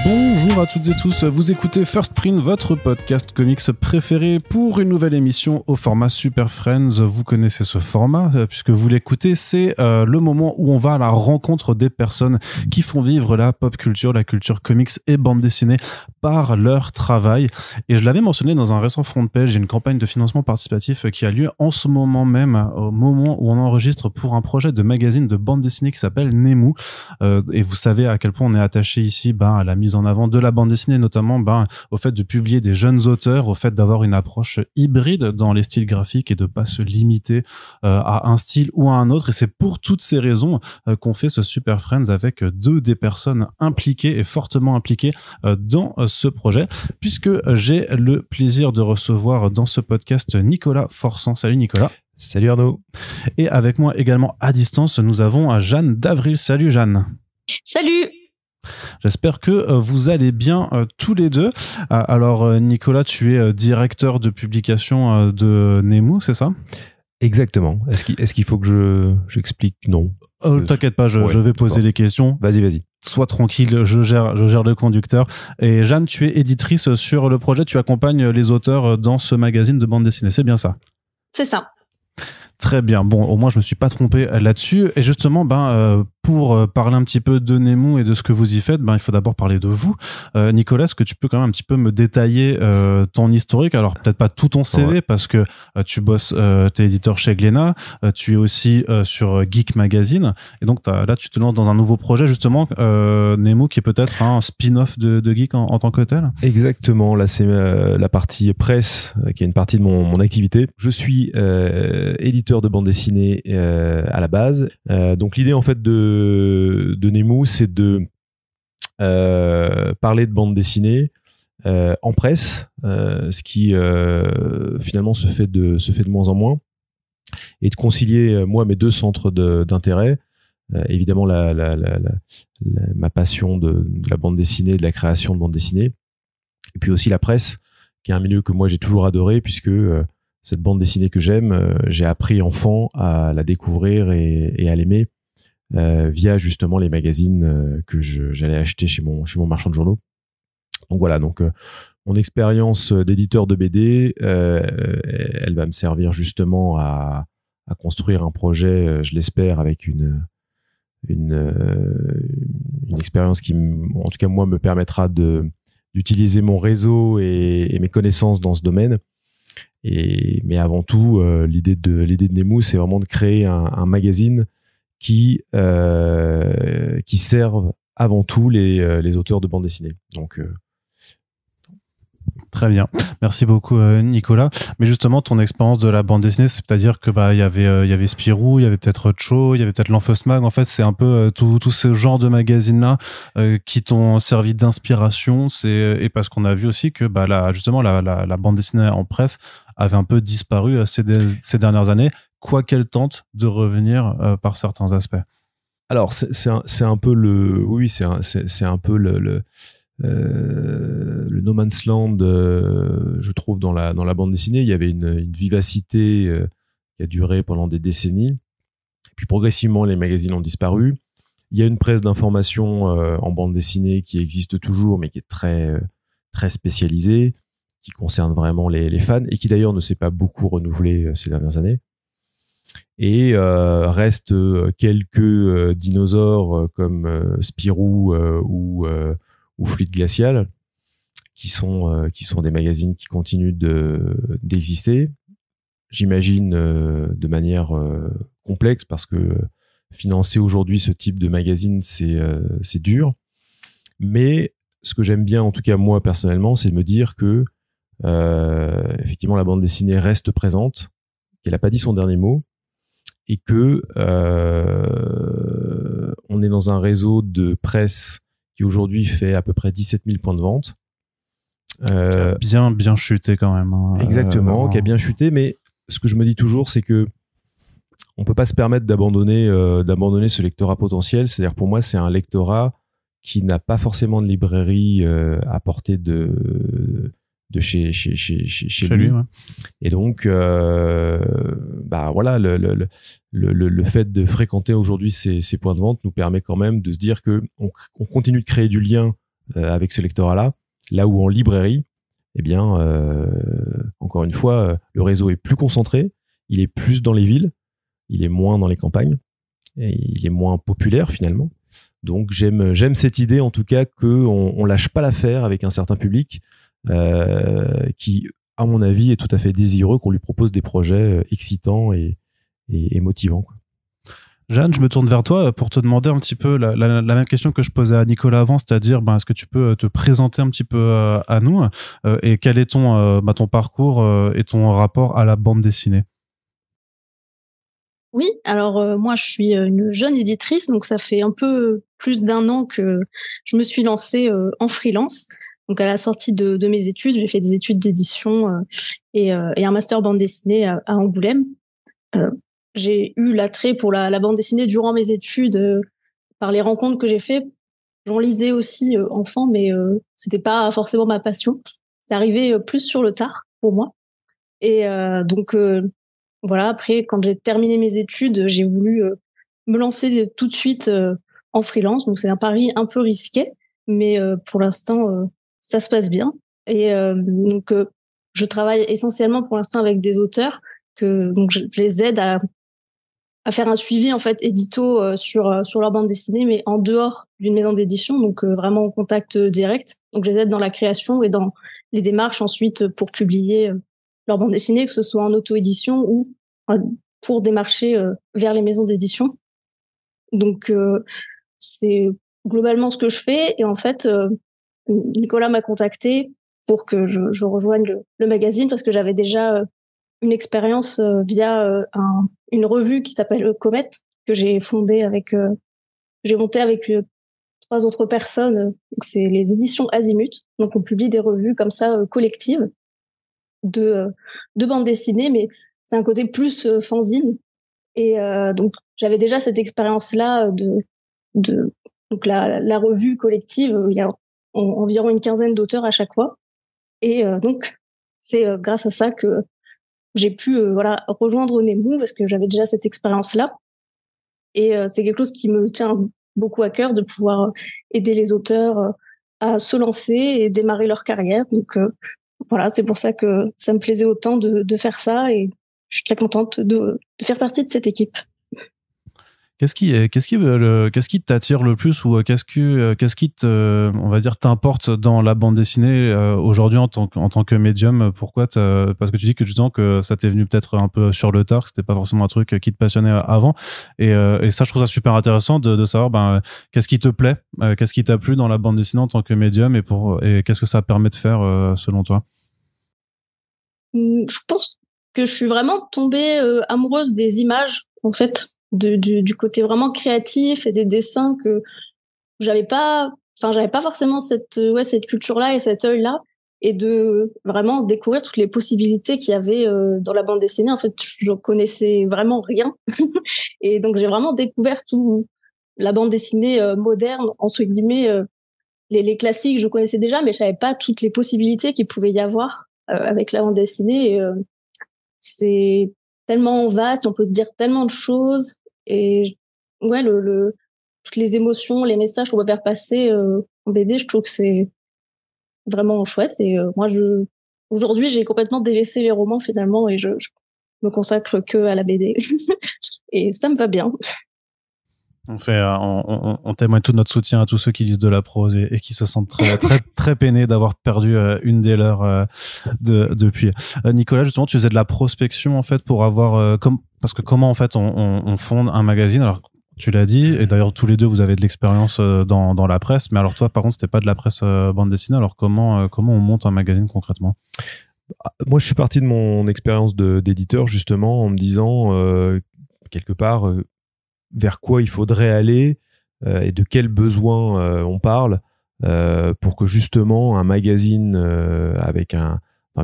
Bonjour à toutes et tous, vous écoutez First Print, votre podcast comics préféré pour une nouvelle émission au format Super Friends. Vous connaissez ce format puisque vous l'écoutez, c'est le moment où on va à la rencontre des personnes qui font vivre la pop culture, la culture comics et bande dessinée par leur travail. Et je l'avais mentionné dans un récent front page, j'ai une campagne de financement participatif qui a lieu en ce moment même, au moment où on enregistre pour un projet de magazine de bande dessinée qui s'appelle Nemu. Et vous savez à quel point on est attaché ici à la mise en avant de la bande dessinée, notamment au fait de publier des jeunes auteurs, au fait d'avoir une approche hybride dans les styles graphiques et de pas se limiter à un style ou à un autre. Et c'est pour toutes ces raisons qu'on fait ce Super Friends avec deux des personnes impliquées et fortement impliquées dans ce projet, puisque j'ai le plaisir de recevoir dans ce podcast Nicolas Forçant. Salut Nicolas. Salut Arnaud. Et avec moi également à distance, nous avons Jeanne d'Avril. Salut Jeanne. Salut. J'espère que vous allez bien tous les deux. Alors Nicolas, tu es directeur de publication de Nemu, c'est ça ? Exactement. Est-ce qu'il faut que j'explique ? Non. T'inquiète pas, je vais poser les questions. Vas-y. Sois tranquille, je gère le conducteur. Et Jeanne, tu es éditrice sur le projet, tu accompagnes les auteurs dans ce magazine de bande dessinée, c'est bien ça ? C'est ça. Très bien. Bon, au moins, je me suis pas trompé là-dessus. Et justement, pour parler un petit peu de Nemu et de ce que vous y faites, il faut d'abord parler de vous. Nicolas, est-ce que tu peux quand même un petit peu me détailler ton historique ? Alors, peut-être pas tout ton CV, parce que tu bosses, t'es éditeur chez Glénat, tu es aussi sur Geek Magazine. Et donc, là, tu te lances dans un nouveau projet, justement, Nemu, qui est peut-être un spin-off de Geek en tant que tel ? Exactement. Là, c'est la partie presse, qui est une partie de mon activité. Je suis éditeur de bande dessinée à la base. Donc l'idée en fait de Nemu, c'est de parler de bande dessinée en presse, ce qui finalement se fait de moins en moins, et de concilier moi mes deux centres d'intérêt. Évidemment ma passion de la bande dessinée, de la création de bande dessinée, et puis aussi la presse, qui est un milieu que moi j'ai toujours adoré, puisque cette bande dessinée que j'aime, j'ai appris enfant à la découvrir et à l'aimer via justement les magazines que j'allais acheter chez mon marchand de journaux. Donc voilà, mon expérience d'éditeur de BD, elle va me servir justement à construire un projet, je l'espère, avec une expérience qui, en tout cas moi, me permettra d'utiliser mon réseau et mes connaissances dans ce domaine. Mais avant tout, l'idée de Nemu, c'est vraiment de créer un magazine qui serve avant tout les auteurs de bande dessinée. Donc très bien, merci beaucoup Nicolas. Mais justement, ton expérience de la bande dessinée, c'est-à-dire que il y avait Spirou, il y avait peut-être Cho, il y avait peut-être l'Enfeust Mag. En fait, c'est un peu tout ce genre de magazines-là qui t'ont servi d'inspiration. Et parce qu'on a vu aussi que justement la bande dessinée en presse avait un peu disparu ces dernières années, quoiqu'elle tente de revenir par certains aspects. Alors c'est un peu c'est un peu le no man's land, je trouve, dans la bande dessinée. Il y avait une vivacité qui a duré pendant des décennies. Puis progressivement, les magazines ont disparu. Il y a une presse d'information en bande dessinée qui existe toujours, mais qui est très très spécialisée, qui concerne vraiment les fans, et qui d'ailleurs ne s'est pas beaucoup renouvelée ces dernières années. Et restent quelques dinosaures comme Spirou ou Fluide Glacial, qui sont des magazines qui continuent d'exister. J'imagine de manière complexe, parce que financer aujourd'hui ce type de magazine, c'est dur. Mais ce que j'aime bien, en tout cas moi personnellement, c'est de me dire que effectivement la bande dessinée reste présente, qu'elle n'a pas dit son dernier mot, et que on est dans un réseau de presse qui aujourd'hui fait à peu près 17 000 points de vente. Qui a bien chuté quand même. Exactement, qui a bien chuté, mais ce que je me dis toujours, c'est que on peut pas se permettre d'abandonner ce lectorat potentiel. C'est-à-dire, pour moi, c'est un lectorat qui n'a pas forcément de librairie à portée de chez lui. Ouais. Et donc, voilà, le fait de fréquenter aujourd'hui ces points de vente nous permet quand même de se dire que on continue de créer du lien avec ce lectorat-là. Là où en librairie, eh bien, encore une fois, le réseau est plus concentré, il est plus dans les villes, il est moins dans les campagnes, et il est moins populaire finalement. Donc j'aime cette idée en tout cas qu'on lâche pas l'affaire avec un certain public qui, à mon avis, est tout à fait désireux qu'on lui propose des projets excitants et motivants, quoi. Jeanne, je me tourne vers toi pour te demander un petit peu la même question que je posais à Nicolas avant, c'est-à-dire est-ce que tu peux te présenter un petit peu à nous et quel est ton parcours et ton rapport à la bande dessinée? Oui, alors moi je suis une jeune éditrice, donc ça fait un peu plus d'1 an que je me suis lancée en freelance. Donc à la sortie de mes études, j'ai fait des études d'édition et un master bande dessinée à Angoulême. J'ai eu l'attrait pour la bande dessinée durant mes études par les rencontres que j'ai fait. J'en lisais aussi enfant, mais c'était pas forcément ma passion. C'est arrivé plus sur le tard pour moi. Et donc voilà, après quand j'ai terminé mes études, j'ai voulu me lancer tout de suite en freelance. Donc c'est un pari un peu risqué, mais pour l'instant ça se passe bien. Et donc je travaille essentiellement pour l'instant avec des auteurs donc je les aide à faire un suivi en fait édito sur leur bande dessinée, mais en dehors d'une maison d'édition, donc vraiment en contact direct. Donc je les aide dans la création et dans les démarches ensuite pour publier leur bande dessinée, que ce soit en auto-édition ou pour démarcher vers les maisons d'édition. Donc c'est globalement ce que je fais. Et en fait, Nicolas m'a contacté pour que je rejoigne le magazine parce que j'avais déjà une expérience via une revue qui s'appelle Comet, que j'ai fondée j'ai monté avec 3 autres personnes. Donc c'est les éditions Azimut. Donc on publie des revues comme ça collectives de bande dessinée, mais c'est un côté plus fanzine. Et donc j'avais déjà cette expérience-là donc la revue collective. Il y a environ une quinzaine d'auteurs à chaque fois. Et donc c'est grâce à ça que j'ai pu rejoindre Nemu parce que j'avais déjà cette expérience-là. Et c'est quelque chose qui me tient beaucoup à cœur de pouvoir aider les auteurs à se lancer et démarrer leur carrière. Donc voilà, c'est pour ça que ça me plaisait autant de faire ça et je suis très contente de faire partie de cette équipe. Qu'est-ce qui t'attire le plus ou qu'est-ce qui on va dire, t'importe dans la bande dessinée aujourd'hui en tant que médium? Pourquoi parce que tu dis que justement que ça t'est venu peut-être un peu sur le tard, que c'était pas forcément un truc qui te passionnait avant, et ça, je trouve ça super intéressant de savoir qu'est-ce qui te plaît, qu'est-ce qui t'a plu dans la bande dessinée en tant que médium et qu'est-ce que ça permet de faire selon toi? Je pense que je suis vraiment tombée amoureuse des images en fait. Du côté vraiment créatif et des dessins que j'avais pas forcément cette culture-là et cet œil-là, et de vraiment découvrir toutes les possibilités qu'il y avait dans la bande dessinée. En fait, je connaissais vraiment rien. Et donc, j'ai vraiment découvert tout la bande dessinée moderne, entre guillemets, les classiques, je connaissais déjà, mais je savais pas toutes les possibilités qu'il pouvait y avoir avec la bande dessinée. Et c'est tellement vaste, on peut dire tellement de choses. Et ouais, toutes les émotions, les messages qu'on peut faire passer en BD, je trouve que c'est vraiment chouette. Et moi, aujourd'hui, j'ai complètement délaissé les romans finalement et je me consacre que à la BD. Et ça me va bien. On témoigne tout notre soutien à tous ceux qui lisent de la prose et qui se sentent très, très, très peinés d'avoir perdu une des leurs depuis. Nicolas, justement, tu faisais de la prospection, en fait, pour avoir, parce que comment, en fait, on fonde un magazine? Alors, tu l'as dit, et d'ailleurs, tous les deux, vous avez de l'expérience dans la presse, mais alors toi, par contre, c'était pas de la presse bande dessinée. Alors, comment on monte un magazine concrètement? Moi, je suis parti de mon expérience d'éditeur, justement, en me disant, quelque part, vers quoi il faudrait aller et de quels besoins on parle pour que justement un magazine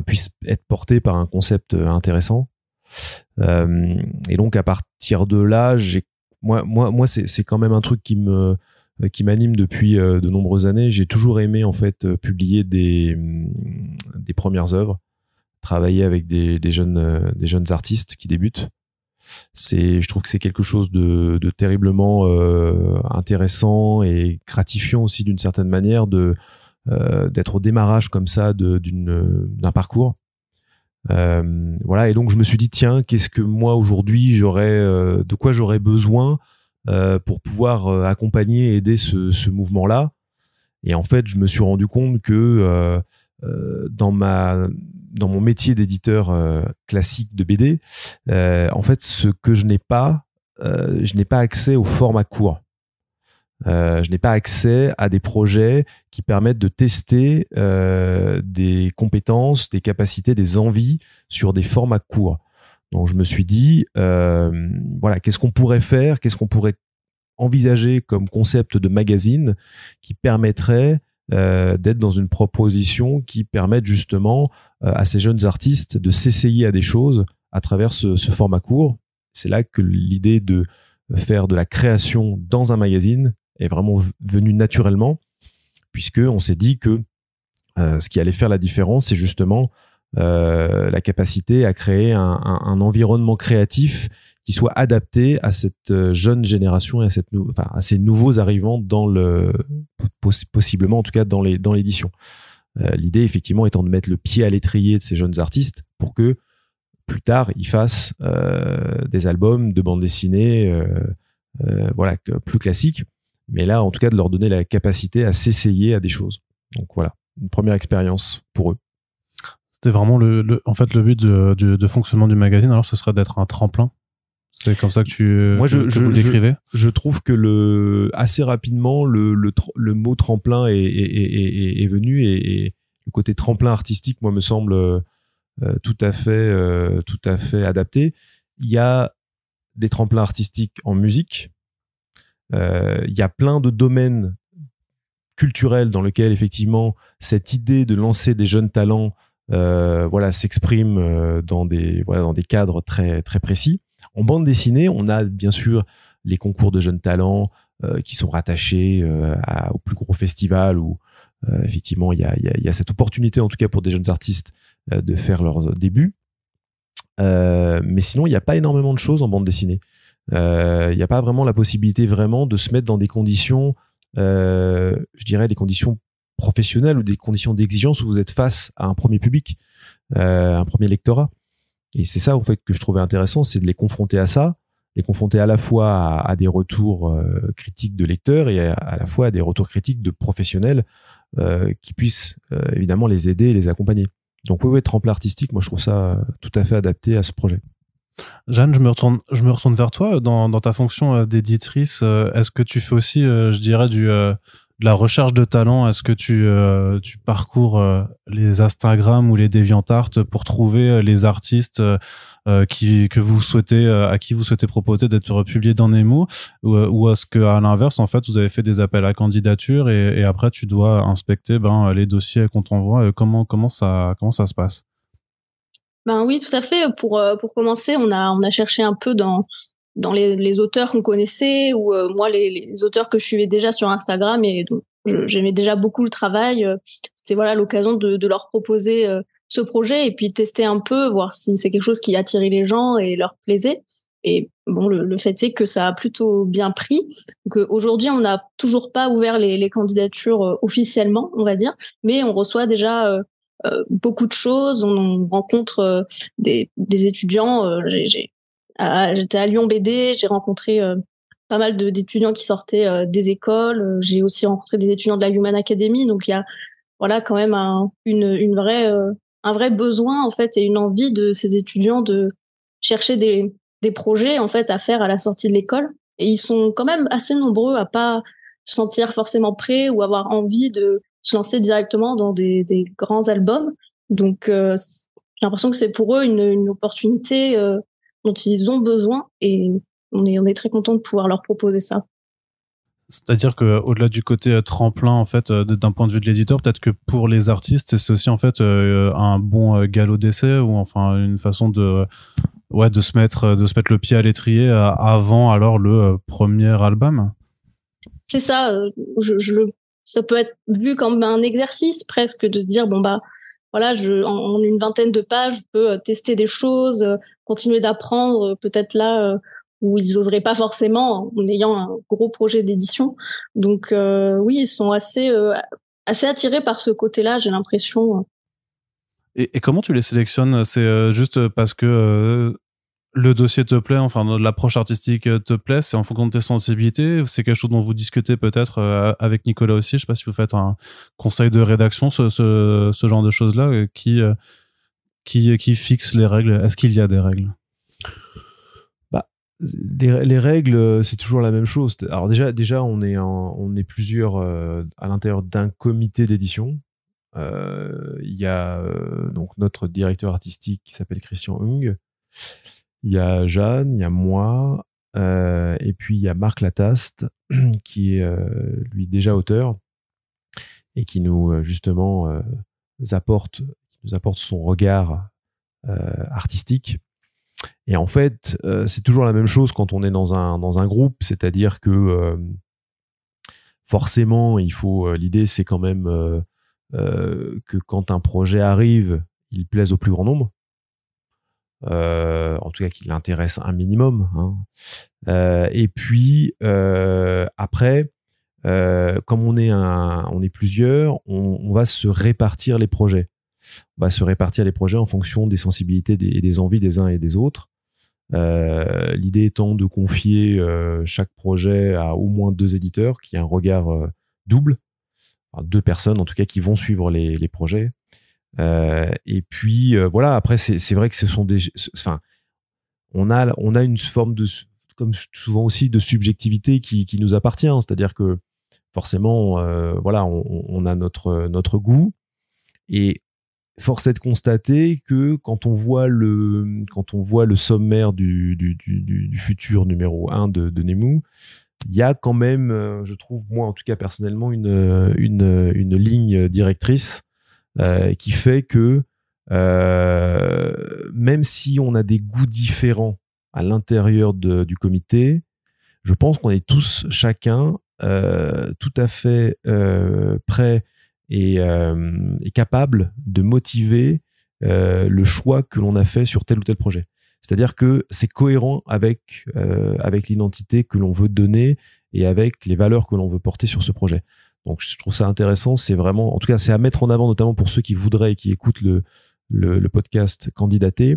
puisse être porté par un concept intéressant. Et donc à partir de là, moi c'est quand même un truc qui m'anime depuis de nombreuses années. J'ai toujours aimé en fait publier des premières œuvres, travailler avec des jeunes artistes qui débutent. je trouve que c'est quelque chose de terriblement intéressant et gratifiant aussi d'une certaine manière d'être au démarrage comme ça d'un parcours. Voilà, et donc je me suis dit tiens, qu'est-ce que moi aujourd'hui de quoi j'aurais besoin pour pouvoir accompagner et aider ce mouvement-là. Et en fait, je me suis rendu compte que dans mon métier d'éditeur classique de BD, en fait, ce que je n'ai pas accès au format court. Je n'ai pas accès à des projets qui permettent de tester des compétences, des capacités, des envies sur des formats courts. Donc je me suis dit, voilà, qu'est-ce qu'on pourrait faire, qu'est-ce qu'on pourrait envisager comme concept de magazine qui permettrait d'être dans une proposition qui permette justement à ces jeunes artistes de s'essayer à des choses à travers ce format court. C'est là que l'idée de faire de la création dans un magazine est vraiment venue naturellement, puisque on s'est dit que ce qui allait faire la différence, c'est justement la capacité à créer un environnement créatif qui soit adapté à cette jeune génération et à ces nouveaux arrivants possiblement en tout cas dans l'édition. L'idée effectivement étant de mettre le pied à l'étrier de ces jeunes artistes pour que plus tard ils fassent des albums de bande dessinée voilà, plus classiques, mais là en tout cas de leur donner la capacité à s'essayer à des choses. Donc voilà, une première expérience pour eux. C'était vraiment en fait le but de fonctionnement du magazine, alors ce serait d'être un tremplin. C'est comme ça que vous le décrivez. Je trouve que assez rapidement le mot tremplin est venu et le côté tremplin artistique, moi, me semble tout à fait adapté. Il y a des tremplins artistiques en musique. Il y a plein de domaines culturels dans lesquels effectivement cette idée de lancer des jeunes talents s'exprime dans des cadres très très précis. En bande dessinée, on a bien sûr les concours de jeunes talents qui sont rattachés au plus gros festival où effectivement il y a cette opportunité en tout cas pour des jeunes artistes de faire leurs débuts. Mais sinon, il n'y a pas énormément de choses en bande dessinée. Il n'y a pas vraiment la possibilité vraiment de se mettre dans des conditions, je dirais des conditions professionnelles ou des conditions d'exigence où vous êtes face à un premier public, un premier lectorat. Et c'est ça en fait que je trouvais intéressant, c'est de les confronter à ça, les confronter à la fois à des retours critiques de lecteurs et à la fois à des retours critiques de professionnels qui puissent évidemment les aider et les accompagner. Donc oui, tremplin artistique, moi je trouve ça tout à fait adapté à ce projet. Jeanne, je me retourne vers toi dans ta fonction d'éditrice. Est-ce que tu fais aussi, je dirais, de la recherche de talent? Est-ce que tu parcours les Instagram ou les DeviantArt pour trouver les artistes à qui vous souhaitez proposer d'être publiés dans Nemo, ou est-ce que à l'inverse en fait vous avez fait des appels à candidature et après tu dois inspecter les dossiers qu'on t'envoie? Comment ça se passe? Ben oui, tout à fait. Pour commencer, on a cherché un peu dans les auteurs qu'on connaissait ou moi les auteurs que je suivais déjà sur Instagram et donc j'aimais déjà beaucoup le travail. C'était l'occasion de leur proposer ce projet et puis tester un peu, voir si c'est quelque chose qui attirait les gens et leur plaisait. Et bon, le fait c'est que ça a plutôt bien pris. Donc aujourd'hui, on n'a toujours pas ouvert les candidatures officiellement, on va dire, mais on reçoit déjà beaucoup de choses. On rencontre des étudiants. J'étais à Lyon BD, j'ai rencontré pas mal d'étudiants qui sortaient des écoles. J'ai aussi rencontré des étudiants de la Human Academy. Donc il y a quand même un vrai besoin en fait et une envie de ces étudiants de chercher des projets en fait à faire à la sortie de l'école. Et ils sont quand même assez nombreux à pas se sentir forcément prêts ou avoir envie de se lancer directement dans des grands albums. Donc j'ai l'impression que c'est pour eux une opportunité dont ils ont besoin et on est très content de pouvoir leur proposer ça. C'est-à-dire que au-delà du côté tremplin en fait d'un point de vue de l'éditeur, peut-être que pour les artistes c'est aussi en fait un bon galop d'essai ou enfin une façon de se mettre le pied à l'étrier avant alors le premier album. C'est ça, ça peut être vu comme un exercice presque de se dire voilà, en une vingtaine de pages, je peux tester des choses, continuer d'apprendre, peut-être là où ils oseraient pas forcément en ayant un gros projet d'édition. Donc oui, ils sont assez attirés par ce côté-là, j'ai l'impression. Et comment tu les sélectionnes? C'est juste parce que le dossier te plaît, enfin l'approche artistique te plaît, c'est en fonction de tes sensibilités, c'est quelque chose dont vous discutez peut-être avec Nicolas aussi, je sais pas si vous faites un conseil de rédaction, ce genre de choses-là, qui fixe les règles? Est-ce qu'il y a des règles? Les règles, c'est toujours la même chose. Alors déjà on est plusieurs à l'intérieur d'un comité d'édition. Il y a donc notre directeur artistique qui s'appelle Christian Hung. Il y a Jeanne, il y a moi, et puis il y a Marc Lataste qui est lui déjà auteur et qui nous justement apporte son regard artistique. Et en fait, c'est toujours la même chose quand on est dans un groupe, c'est-à-dire que forcément, l'idée c'est quand même que quand un projet arrive, il plaise au plus grand nombre. En tout cas qu'il intéresse un minimum, hein. Et puis après, comme on est plusieurs, on va se répartir les projets. On va se répartir les projets en fonction des sensibilités et des envies des uns et des autres. L'idée étant de confier chaque projet à au moins 2 éditeurs qui aient un regard double, enfin, 2 personnes en tout cas qui vont suivre les projets. Et puis voilà, après c'est vrai que ce sont on a une forme de, comme souvent aussi, de subjectivité qui nous appartient, c'est-à-dire que forcément voilà, on a notre goût, et force est de constater que quand on voit le sommaire du futur numéro 1 de Nemu, il y a quand même, je trouve, moi en tout cas personnellement, une ligne directrice qui fait que même si on a des goûts différents à l'intérieur du comité, je pense qu'on est tous chacun tout à fait prêts et capable de motiver le choix que l'on a fait sur tel ou tel projet. C'est-à-dire que c'est cohérent avec l'identité que l'on veut donner et avec les valeurs que l'on veut porter sur ce projet. Donc je trouve ça intéressant, c'est vraiment, en tout cas c'est à mettre en avant, notamment pour ceux qui voudraient et qui écoutent le podcast candidater.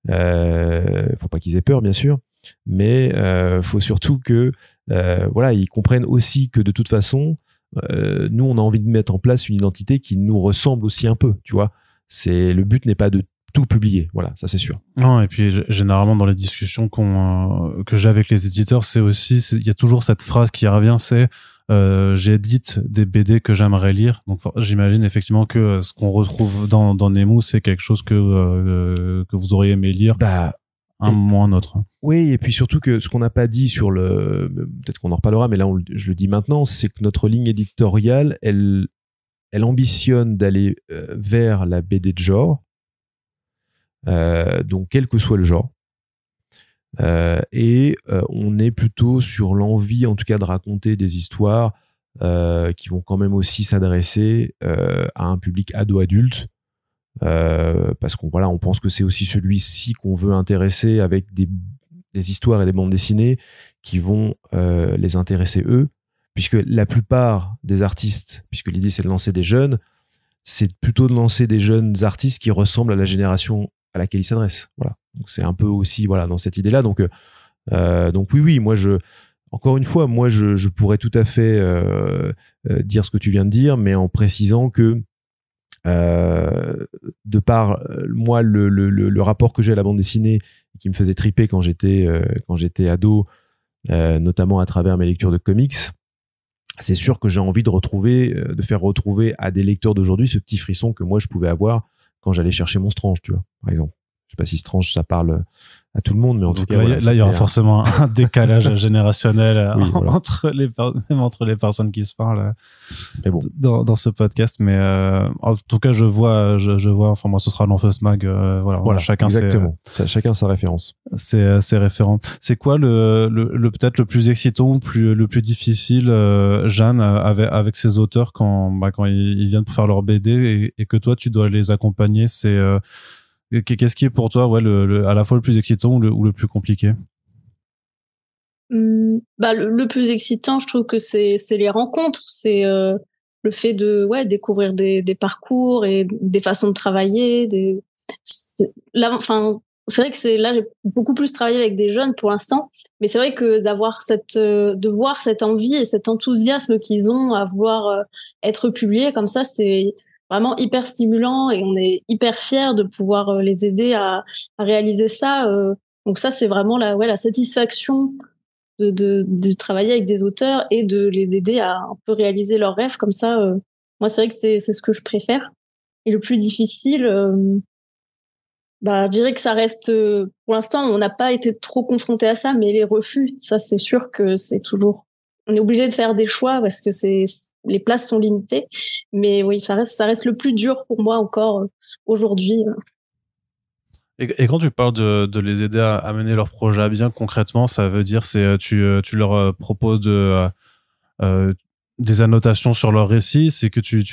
Faut pas qu'ils aient peur bien sûr, mais faut surtout que voilà, ils comprennent aussi que de toute façon nous on a envie de mettre en place une identité qui nous ressemble aussi un peu, tu vois. Le but n'est pas de tout publier, voilà, ça c'est sûr. Non, et puis généralement dans les discussions que j'ai avec les éditeurs, il y a toujours cette phrase qui revient, c'est j'édite des BD que j'aimerais lire. Donc j'imagine effectivement que ce qu'on retrouve dans Nemu, c'est quelque chose que vous auriez aimé lire. Un moment ou un autre. Oui, et puis surtout que ce qu'on n'a pas dit peut-être qu'on en reparlera, mais là je le dis maintenant, c'est que notre ligne éditoriale, elle ambitionne d'aller vers la BD de genre, donc quel que soit le genre, et on est plutôt sur l'envie, en tout cas, de raconter des histoires qui vont quand même aussi s'adresser à un public ado-adulte. Parce on pense que c'est aussi celui-ci qu'on veut intéresser, avec des histoires et des bandes dessinées qui vont les intéresser eux, puisque la plupart des artistes, puisque l'idée c'est de lancer des jeunes, c'est plutôt de lancer des jeunes artistes qui ressemblent à la génération à laquelle ils s'adressent. Voilà. Donc c'est un peu aussi dans cette idée-là. Donc oui, encore une fois, moi je pourrais tout à fait dire ce que tu viens de dire, mais en précisant que de par moi le rapport que j'ai à la bande dessinée qui me faisait triper quand j'étais ado, notamment à travers mes lectures de comics, c'est sûr que j'ai envie de faire retrouver à des lecteurs d'aujourd'hui ce petit frisson que moi je pouvais avoir quand j'allais chercher Monstrange, tu vois, par exemple. sais pas si Strange ça parle à tout le monde, mais en tout cas là il y aura forcément un décalage générationnel même entre les personnes qui se parlent dans ce podcast, mais en tout cas je vois enfin moi ce sera l'Enfeust Mag, voilà chacun exactement chacun sa référence, ses référents. C'est quoi le peut-être le plus excitant, le plus difficile, Jeanne, avec ces auteurs quand ils viennent pour faire leur BD et que toi tu dois les accompagner? C'est qu'est-ce qui est pour toi à la fois le plus excitant ou le plus compliqué? Le plus excitant, je trouve que c'est les rencontres, c'est le fait de découvrir des parcours et des façons de travailler. C'est vrai que là j'ai beaucoup plus travaillé avec des jeunes pour l'instant, mais c'est vrai que de voir cette envie et cet enthousiasme qu'ils ont à vouloir être publiés comme ça, c'est vraiment hyper stimulant et on est hyper fiers de pouvoir les aider à réaliser ça. Donc ça, c'est vraiment la satisfaction de travailler avec des auteurs et de les aider à un peu réaliser leurs rêves comme ça. Moi, c'est vrai que c'est ce que je préfère. Et le plus difficile, je dirais que ça reste, pour l'instant, on n'a pas été trop confronté à ça, mais les refus, ça, c'est sûr que c'est toujours, on est obligé de faire des choix parce que les places sont limitées. Mais oui, ça reste le plus dur pour moi encore aujourd'hui. Et quand tu parles de les aider à mener leur projet à bien, concrètement, ça veut dire tu leur proposes des annotations sur leur récit, c'est que tu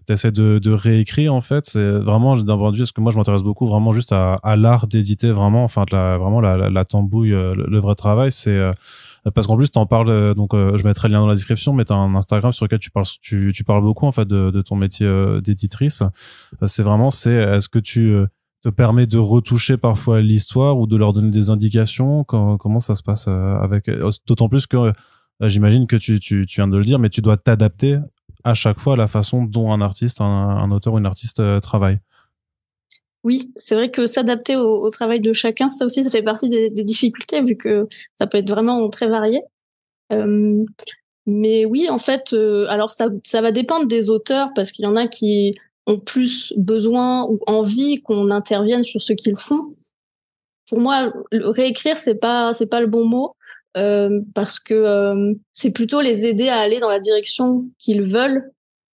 essaies de réécrire en fait. C'est vraiment d'un point de vue, parce que moi je m'intéresse beaucoup vraiment juste à l'art d'éditer vraiment, enfin vraiment la tambouille, le vrai travail, c'est parce qu'en plus t'en parles, donc je mettrai le lien dans la description, mais t'as un Instagram sur lequel tu parles beaucoup en fait de ton métier d'éditrice. Est-ce que tu te permets de retoucher parfois l'histoire ou de leur donner des indications? Comment ça se passe avec, d'autant plus que j'imagine que tu viens de le dire, mais tu dois t'adapter à chaque fois à la façon dont un artiste, un auteur ou une artiste travaille. Oui, c'est vrai que s'adapter au travail de chacun, ça aussi, ça fait partie des difficultés, vu que ça peut être vraiment très varié. Mais oui, en fait, alors ça va dépendre des auteurs, parce qu'il y en a qui ont plus besoin ou envie qu'on intervienne sur ce qu'ils font. Pour moi, réécrire, c'est pas le bon mot. Parce que c'est plutôt les aider à aller dans la direction qu'ils veulent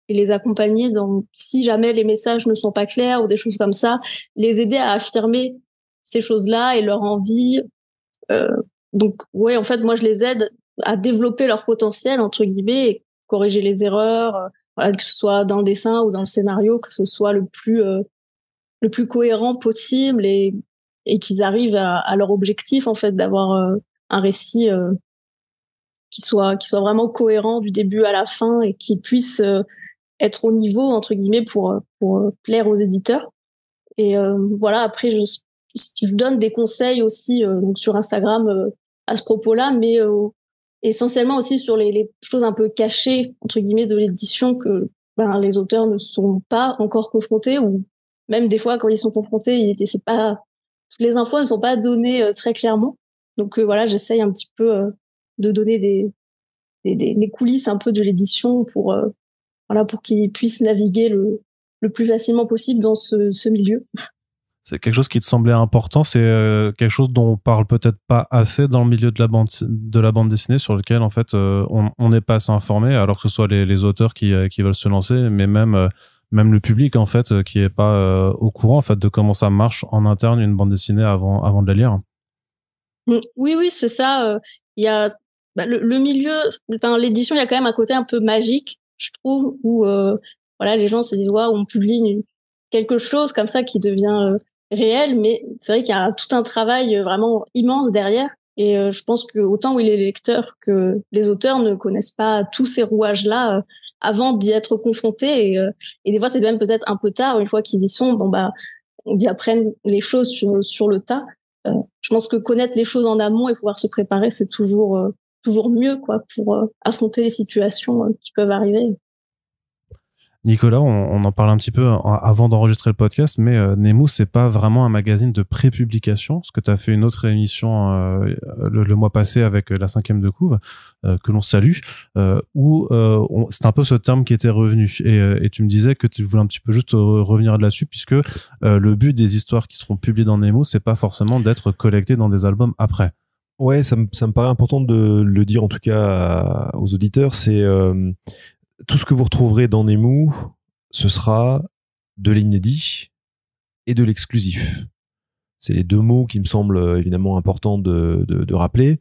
et les accompagner si jamais les messages ne sont pas clairs ou des choses comme ça, les aider à affirmer ces choses-là et leur envie. Donc ouais, en fait, moi je les aide à développer leur potentiel entre guillemets et corriger les erreurs, que ce soit dans le dessin ou dans le scénario, que ce soit le plus cohérent possible et qu'ils arrivent à leur objectif en fait d'avoir un récit qui soit vraiment cohérent du début à la fin et qui puisse être au niveau entre guillemets pour plaire aux éditeurs. Et voilà, après je donne des conseils aussi donc sur Instagram à ce propos-là, mais essentiellement aussi sur les choses un peu cachées entre guillemets de l'édition que les auteurs ne sont pas encore confrontés, ou même des fois quand ils sont confrontés, c'est pas, toutes les infos ne sont pas données très clairement. Donc voilà, j'essaye un petit peu de donner les coulisses un peu de l'édition pour qu'ils puissent naviguer le plus facilement possible dans ce milieu. C'est quelque chose qui te semblait important, c'est quelque chose dont on parle peut-être pas assez dans le milieu de la bande dessinée, sur lequel en fait on n'est pas assez informé, alors que ce soit les auteurs qui veulent se lancer, mais même le public en fait qui est pas au courant en fait de comment ça marche en interne une bande dessinée avant de la lire. Oui, c'est ça. Il y a le milieu, l'édition, il y a quand même un côté un peu magique, je trouve, où les gens se disent waouh, on publie quelque chose comme ça qui devient réel, mais c'est vrai qu'il y a tout un travail vraiment immense derrière. Et je pense que autant les lecteurs que les auteurs ne connaissent pas tous ces rouages-là avant d'y être confrontés. Et des fois, c'est même peut-être un peu tard, une fois qu'ils y sont, ils apprennent les choses sur le tas. Je pense que connaître les choses en amont et pouvoir se préparer, c'est toujours mieux, quoi, pour affronter les situations qui peuvent arriver. Nicolas, on en parle un petit peu avant d'enregistrer le podcast, mais Nemu, c'est pas vraiment un magazine de pré-publication, parce que tu as fait une autre émission le mois passé avec la 5e de couve, que l'on salue, où c'est un peu ce terme qui était revenu. Et tu me disais que tu voulais un petit peu juste revenir là-dessus, puisque le but des histoires qui seront publiées dans Nemu, c'est pas forcément d'être collectées dans des albums après. Ouais, ça me paraît important de le dire en tout cas aux auditeurs, c'est tout ce que vous retrouverez dans Nemu, ce sera de l'inédit et de l'exclusif. C'est les deux mots qui me semblent évidemment importants de rappeler.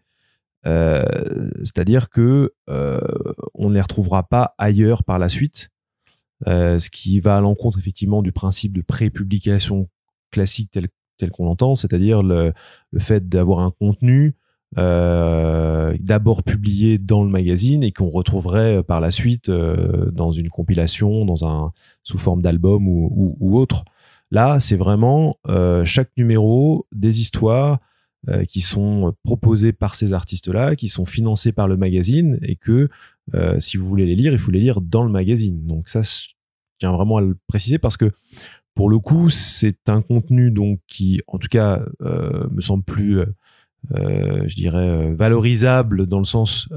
C'est-à-dire que on ne les retrouvera pas ailleurs par la suite, ce qui va à l'encontre effectivement du principe de pré-publication classique tel qu'on l'entend, c'est-à-dire le fait d'avoir un contenu d'abord publié dans le magazine et qu'on retrouverait par la suite dans une compilation, sous forme d'album ou autre. Là, c'est vraiment chaque numéro des histoires qui sont proposées par ces artistes-là, qui sont financés par le magazine et que si vous voulez les lire, il faut les lire dans le magazine. Donc ça, je tiens vraiment à le préciser parce que pour le coup, c'est un contenu donc qui, en tout cas, me semble plus je dirais valorisable dans le sens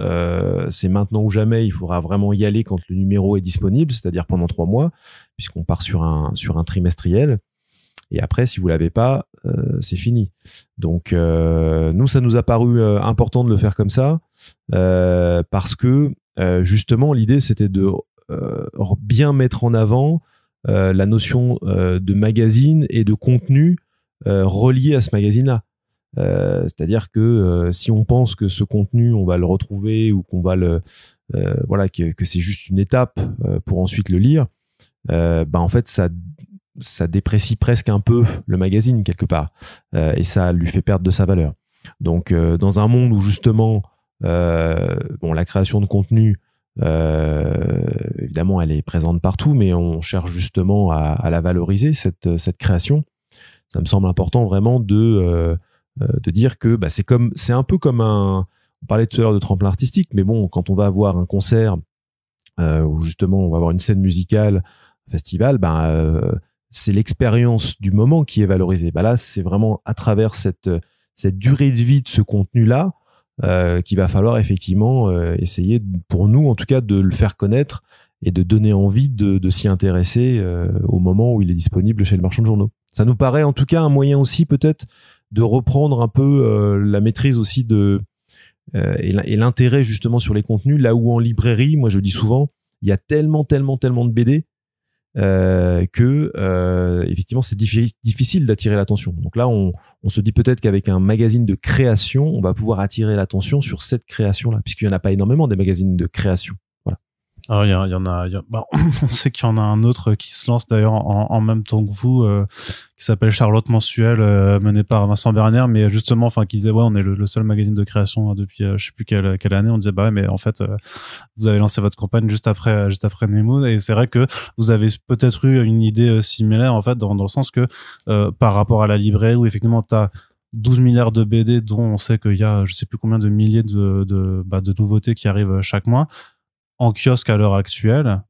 c'est maintenant ou jamais, il faudra vraiment y aller quand le numéro est disponible, c'est-à-dire pendant 3 mois puisqu'on part sur un trimestriel et après si vous l'avez pas c'est fini. Donc nous ça nous a paru important de le faire comme ça parce que justement l'idée c'était de bien mettre en avant la notion de magazine et de contenu relié à ce magazine-là. C'est-à-dire que si on pense que ce contenu on va le retrouver ou qu'on va voilà que c'est juste une étape pour ensuite le lire, en fait ça déprécie presque un peu le magazine quelque part et ça lui fait perdre de sa valeur. Donc dans un monde où justement la création de contenu évidemment elle est présente partout, mais on cherche justement à la valoriser cette création. Ça me semble important vraiment de dire que c'est un peu comme on parlait tout à l'heure de tremplin artistique, mais bon, quand on va avoir un concert où justement on va avoir une scène musicale, un festival, c'est l'expérience du moment qui est valorisée. Là, c'est vraiment à travers cette durée de vie de ce contenu-là qu'il va falloir effectivement essayer, pour nous en tout cas, de le faire connaître et de donner envie de s'y intéresser au moment où il est disponible chez le marchand de journaux. Ça nous paraît en tout cas un moyen aussi peut-être de reprendre un peu la maîtrise aussi et l'intérêt justement sur les contenus, là où en librairie, moi je dis souvent, il y a tellement de BD que effectivement c'est difficile d'attirer l'attention. Donc là on se dit peut-être qu'avec un magazine de création, on va pouvoir attirer l'attention sur cette création-là, puisqu'il n'y en a pas énormément des magazines de création. Alors il y en a on sait qu'il y en a un autre qui se lance d'ailleurs en même temps que vous qui s'appelle Charlotte Mensuel mené par Vincent Bernier, mais justement qui disait on est le seul magazine de création depuis je sais plus quelle année. On disait mais en fait vous avez lancé votre campagne juste après Nemu, et c'est vrai que vous avez peut-être eu une idée similaire en fait dans le sens que par rapport à la librairie où effectivement t'as 12 milliards de BD dont on sait qu'il y a je sais plus combien de milliers de nouveautés qui arrivent chaque mois. En kiosque à l'heure actuelle,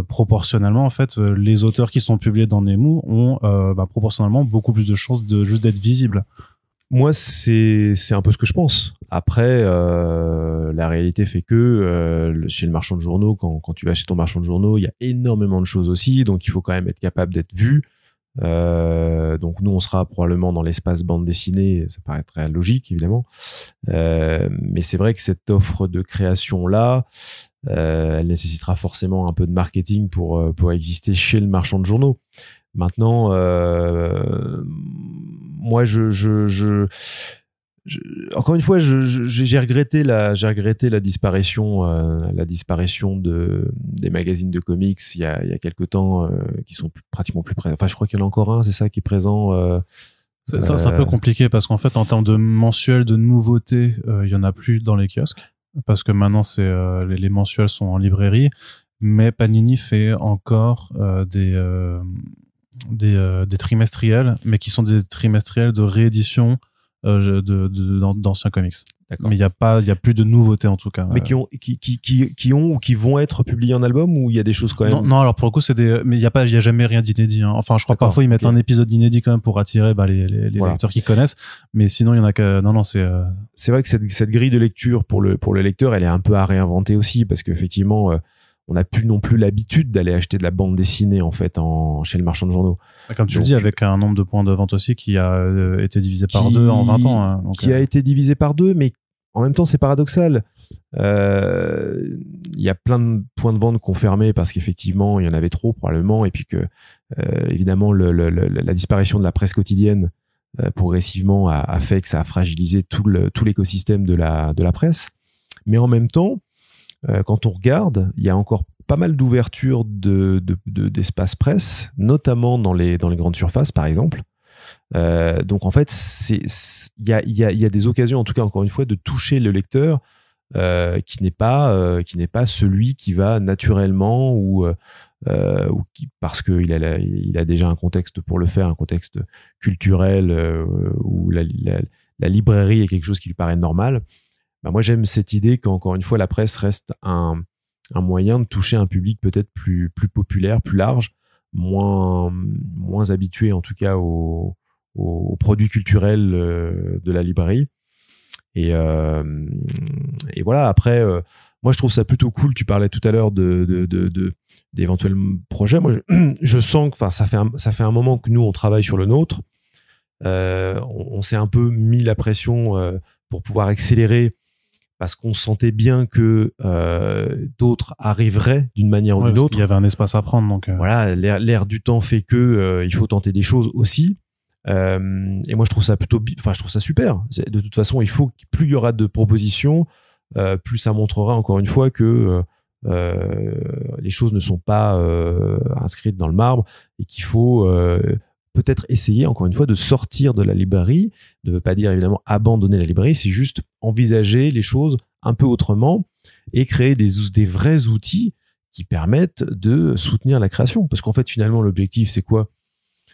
proportionnellement, en fait, les auteurs qui sont publiés dans Nemu ont proportionnellement beaucoup plus de chances de juste d'être visibles. Moi, c'est un peu ce que je pense. Après, la réalité fait que chez le marchand de journaux, quand tu vas chez ton marchand de journaux, il y a énormément de choses aussi, donc il faut quand même être capable d'être vu. Donc nous, on sera probablement dans l'espace bande dessinée, ça paraît très logique évidemment, mais c'est vrai que cette offre de création là, elle nécessitera forcément un peu de marketing pour exister chez le marchand de journaux. Maintenant, moi, encore une fois, j'ai regretté la disparition des magazines de comics il y a quelque temps qui sont pratiquement plus présents. Enfin, je crois qu'il y en a encore un, c'est ça, qui est présent. C'est un peu compliqué parce qu'en fait, en termes de mensuels, de nouveautés, il y en a plus dans les kiosques parce que maintenant les mensuels sont en librairie, mais Panini fait encore des trimestriels, mais qui sont des trimestriels de réédition d'anciens comics. D'accord. Mais il y a plus de nouveautés en tout cas. Mais qui ont ou qui vont être publiés en album, ou il y a des choses quand même. Non, alors pour le coup mais il y a jamais rien d'inédit. Hein. Enfin, je crois que parfois ils mettent un épisode inédit quand même pour attirer les lecteurs qui connaissent. Mais sinon il y en a que non, c'est vrai que cette grille de lecture pour le lecteur, elle est un peu à réinventer aussi, parce qu'effectivement on n'a plus non plus l'habitude d'aller acheter de la bande dessinée en fait chez le marchand de journaux. Comme tu le dis, avec un nombre de points de vente aussi qui a été divisé par 2 en 20 ans. Hein, qui a été divisé par 2, mais en même temps c'est paradoxal. Il y a plein de points de vente qu'on fermait parce qu'effectivement il y en avait trop probablement, et puis que évidemment la disparition de la presse quotidienne progressivement a fait que ça a fragilisé tout l'écosystème de la presse. Mais en même temps, quand on regarde, il y a encore pas mal d'ouvertures d'espace presse, notamment dans les grandes surfaces, par exemple. Donc en fait, il y a des occasions, en tout cas encore une fois, de toucher le lecteur qui n'est pas celui qui va naturellement ou parce qu'il a déjà un contexte pour le faire, un contexte culturel où la librairie est quelque chose qui lui paraît normal. Bah moi j'aime cette idée qu'encore une fois la presse reste un moyen de toucher un public peut-être plus populaire, plus large, moins habitué en tout cas aux produits culturels de la librairie. Et voilà, après moi je trouve ça plutôt cool. Tu parlais tout à l'heure d'éventuels projets. Moi je sens que ça fait un moment que nous on travaille sur le nôtre. On s'est un peu mis la pression pour pouvoir accélérer, parce qu'on sentait bien que d'autres arriveraient d'une manière ou d'une autre. Il y avait un espace à prendre. Donc voilà, l'air du temps fait que il faut tenter des choses aussi. Et moi je trouve ça je trouve ça super. De toute façon, plus il y aura de propositions, plus ça montrera encore une fois que les choses ne sont pas inscrites dans le marbre, et qu'il faut peut-être essayer encore une fois de sortir de la librairie. Ne veut pas dire évidemment abandonner la librairie, c'est juste envisager les choses un peu autrement et créer des vrais outils qui permettent de soutenir la création. Parce qu'en fait finalement l'objectif c'est quoi ?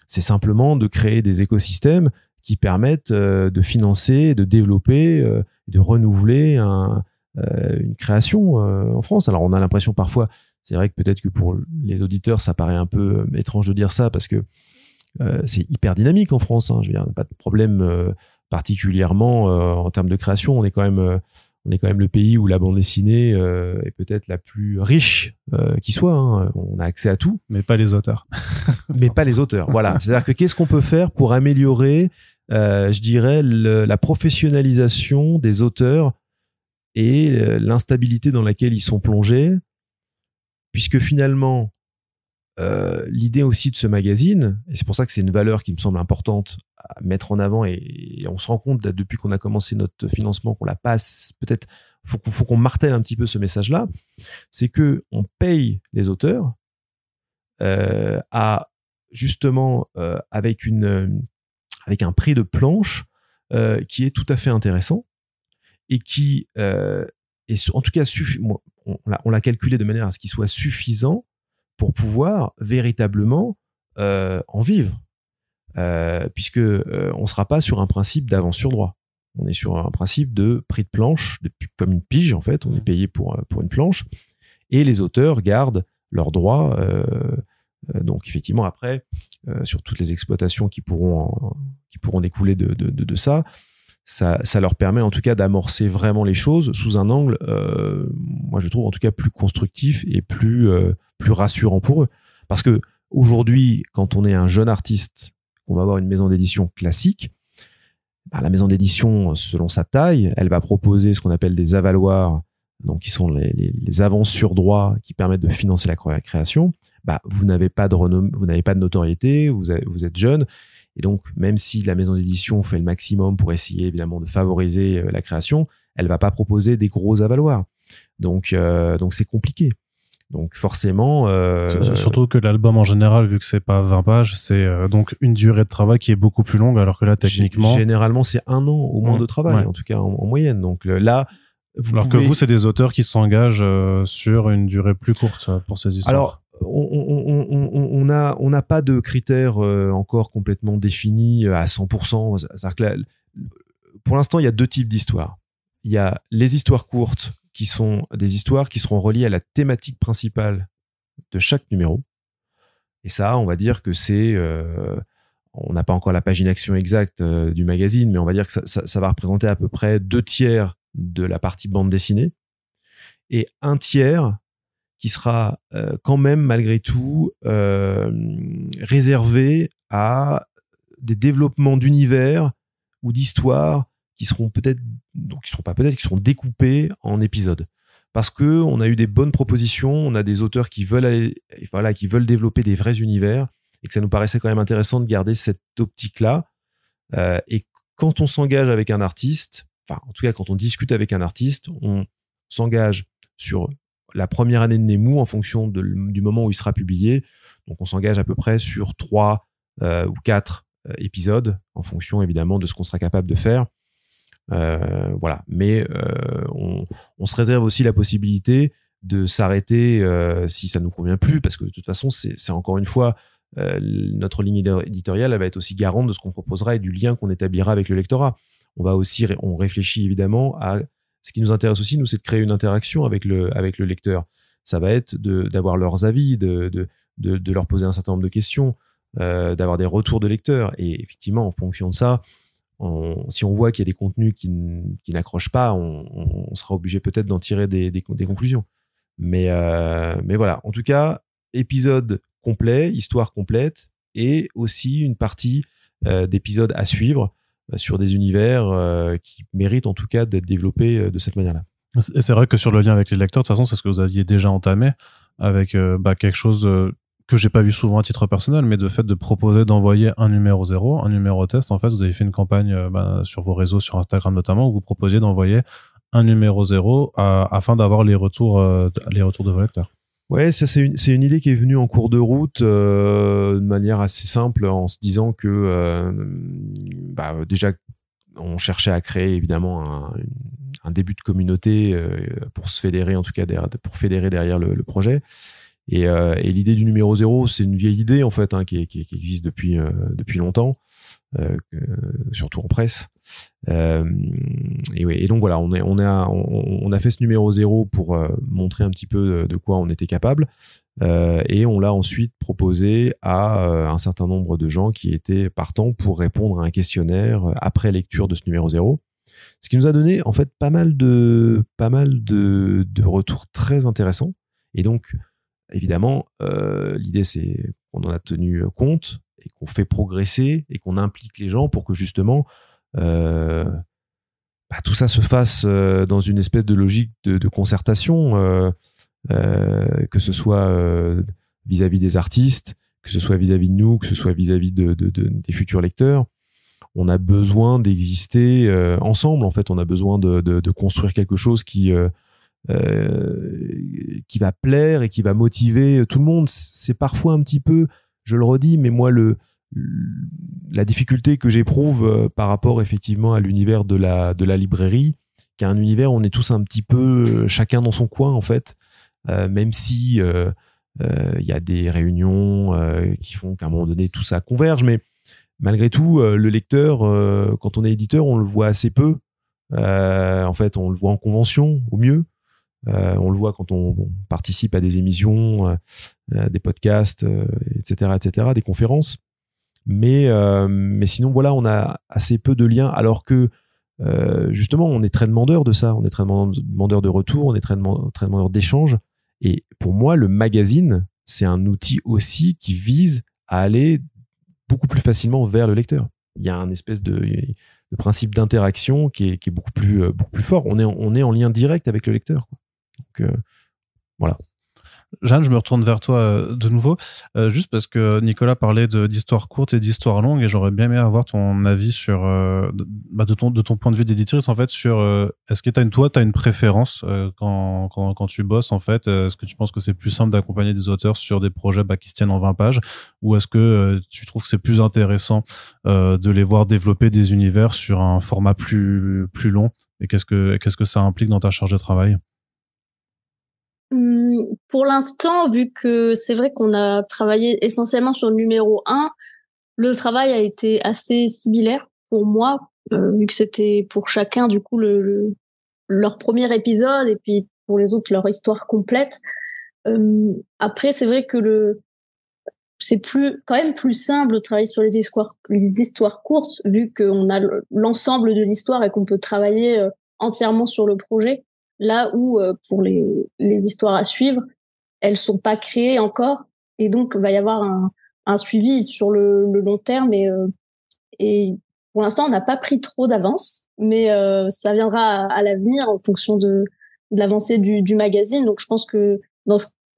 C'est simplement de créer des écosystèmes qui permettent de financer, de développer, de renouveler une création en France. Alors on a l'impression parfois, c'est vrai que peut-être que pour les auditeurs ça paraît un peu étrange de dire ça, parce que c'est hyper dynamique en France, hein. Je veux dire, on n'a pas de problème particulièrement en termes de création. On est quand même le pays où la bande dessinée est peut-être la plus riche qui soit, hein. On a accès à tout, mais pas les auteurs. Mais pas les auteurs. Voilà. C'est-à-dire que qu'est-ce qu'on peut faire pour améliorer, je dirais, la professionnalisation des auteurs et l'instabilité dans laquelle ils sont plongés, puisque finalement l'idée aussi de ce magazine, et c'est pour ça que c'est une valeur qui me semble importante à mettre en avant, et on se rend compte depuis qu'on a commencé notre financement qu'on la passe, peut-être faut qu'on martèle un petit peu ce message-là, c'est que on paye les auteurs à justement avec un prix de planche qui est tout à fait intéressant, et qui est en tout cas on l'a calculé de manière à ce qu'il soit suffisant pour pouvoir véritablement en vivre, puisque on sera pas sur un principe d'avance sur droit. On est sur un principe de prix de planche, comme une pige en fait. On est payé pour une planche, et les auteurs gardent leurs droits. Donc effectivement après, sur toutes les exploitations qui pourront découler de ça leur permet en tout cas d'amorcer vraiment les choses sous un angle, moi je trouve en tout cas plus constructif et plus rassurant pour eux. Parce que aujourd'hui, quand on est un jeune artiste, qu'on va avoir une maison d'édition classique, la maison d'édition, selon sa taille, elle va proposer ce qu'on appelle des avaloirs, donc qui sont les avances sur droit qui permettent de financer la création. Vous n'avez pas de renommée, vous n'avez pas de notoriété, vous êtes jeune. Et donc, même si la maison d'édition fait le maximum pour essayer évidemment de favoriser la création, elle va pas proposer des gros avaloirs. Donc c'est compliqué. Donc forcément... Surtout que l'album en général, vu que c'est pas 20 pages, c'est donc une durée de travail qui est beaucoup plus longue, alors que là, techniquement... Généralement, c'est 1 an au moins de travail, en tout cas en moyenne. Donc là... que vous, c'est des auteurs qui s'engagent sur une durée plus courte pour ces histoires. Alors, on n'a pas de critères encore complètement définis à 100%. C'est-à-dire que pour l'instant, il y a 2 types d'histoires. Il y a les histoires courtes qui sont des histoires qui seront reliées à la thématique principale de chaque numéro. Et ça, on va dire que c'est... on n'a pas encore la page inaction exacte du magazine, mais on va dire que ça va représenter à peu près 2/3 de la partie bande dessinée et 1/3 qui sera quand même malgré tout réservé à des développements d'univers ou d'histoires qui seront qui seront découpés en épisodes. Parce que on a eu des bonnes propositions, on a des auteurs qui veulent qui veulent développer des vrais univers et que ça nous paraissait quand même intéressant de garder cette optique-là. Et quand on s'engage avec un artiste, en tout cas quand on discute avec un artiste, on s'engage sur la première année de Nemu en fonction du moment où il sera publié. Donc on s'engage à peu près sur 3 ou 4 épisodes en fonction évidemment de ce qu'on sera capable de faire. Voilà. Mais on se réserve aussi la possibilité de s'arrêter si ça nous convient plus, parce que de toute façon c'est encore une fois notre ligne éditoriale, elle va être aussi garante de ce qu'on proposera et du lien qu'on établira avec le lectorat. On réfléchit évidemment à ce qui nous intéresse aussi, nous, c'est de créer une interaction avec le lecteur. Ça va être d'avoir leurs avis, de leur poser un certain nombre de questions, d'avoir des retours de lecteurs. Et effectivement, en fonction de ça, si on voit qu'il y a des contenus qui n'accrochent pas, on sera obligé peut-être d'en tirer des conclusions. Mais voilà. En tout cas, épisode complet, histoire complète, et aussi une partie d'épisodes à suivre sur des univers qui méritent en tout cas d'être développés de cette manière-là. Et c'est vrai que sur le lien avec les lecteurs, de toute façon, c'est ce que vous aviez déjà entamé avec quelque chose que j'ai pas vu souvent à titre personnel, mais de fait de proposer d'envoyer un numéro 0, un numéro test. En fait, vous avez fait une campagne sur vos réseaux, sur Instagram notamment, où vous proposiez d'envoyer un numéro 0 afin d'avoir les retours de vos lecteurs. Ouais, ça c'est une idée qui est venue en cours de route de manière assez simple, en se disant que déjà on cherchait à créer évidemment un début de communauté pour se fédérer, en tout cas pour fédérer derrière le projet. Et l'idée du numéro 0, c'est une vieille idée en fait qui existe depuis longtemps, surtout en presse. Et donc voilà, on a fait ce numéro 0 pour montrer un petit peu de quoi on était capable, et on l'a ensuite proposé à un certain nombre de gens qui étaient partants pour répondre à un questionnaire après lecture de ce numéro 0. Ce qui nous a donné en fait pas mal de retours très intéressants. Et donc évidemment, l'idée c'est qu'on en a tenu compte et qu'on fait progresser et qu'on implique les gens pour que justement tout ça se fasse dans une espèce de logique de concertation, que ce soit vis-à-vis des artistes, que ce soit vis-à-vis de nous, que ce soit vis-à-vis des futurs lecteurs. On a besoin d'exister ensemble, en fait. On a besoin de construire quelque chose qui va plaire et qui va motiver tout le monde. C'est parfois un petit peu, je le redis, mais moi la difficulté que j'éprouve par rapport effectivement à l'univers de la librairie, qui est un univers où on est tous un petit peu chacun dans son coin en fait, même si il y a des réunions qui font qu'à un moment donné tout ça converge, mais malgré tout le lecteur, quand on est éditeur, on le voit assez peu. En fait, on le voit en convention au mieux. On le voit quand on participe à des émissions, des podcasts, etc., des conférences. Mais sinon, voilà, on a assez peu de liens, alors que justement, on est très demandeur de ça, on est très demandeur de retour, on est très demandeur d'échanges. Et pour moi, le magazine, c'est un outil aussi qui vise à aller beaucoup plus facilement vers le lecteur. Il y a un espèce de principe d'interaction qui est beaucoup plus fort. On est en lien direct avec le lecteur, quoi. Donc voilà. Jeanne, je me retourne vers toi de nouveau, juste parce que Nicolas parlait d'histoires courtes et d'histoires longues, et j'aurais bien aimé avoir ton avis sur de ton point de vue d'éditrice en fait, sur est-ce que t'as une préférence quand tu bosses en fait, est-ce que tu penses que c'est plus simple d'accompagner des auteurs sur des projets qui se tiennent en 20 pages, ou est-ce que tu trouves que c'est plus intéressant de les voir développer des univers sur un format plus long, et qu'est-ce que ça implique dans ta charge de travail? Pour l'instant, vu que c'est vrai qu'on a travaillé essentiellement sur le numéro 1, le travail a été assez similaire pour moi, vu que c'était pour chacun du coup leur premier épisode et puis pour les autres leur histoire complète. Après, c'est vrai que c'est quand même plus simple de travailler sur les histoires courtes, vu qu'on a l'ensemble de l'histoire et qu'on peut travailler entièrement sur le projet. Là où, pour les histoires à suivre, elles sont pas créées encore. Et donc, il va y avoir un suivi sur le long terme. Et pour l'instant, on n'a pas pris trop d'avance, mais ça viendra à l'avenir en fonction de l'avancée du magazine. Donc, je pense que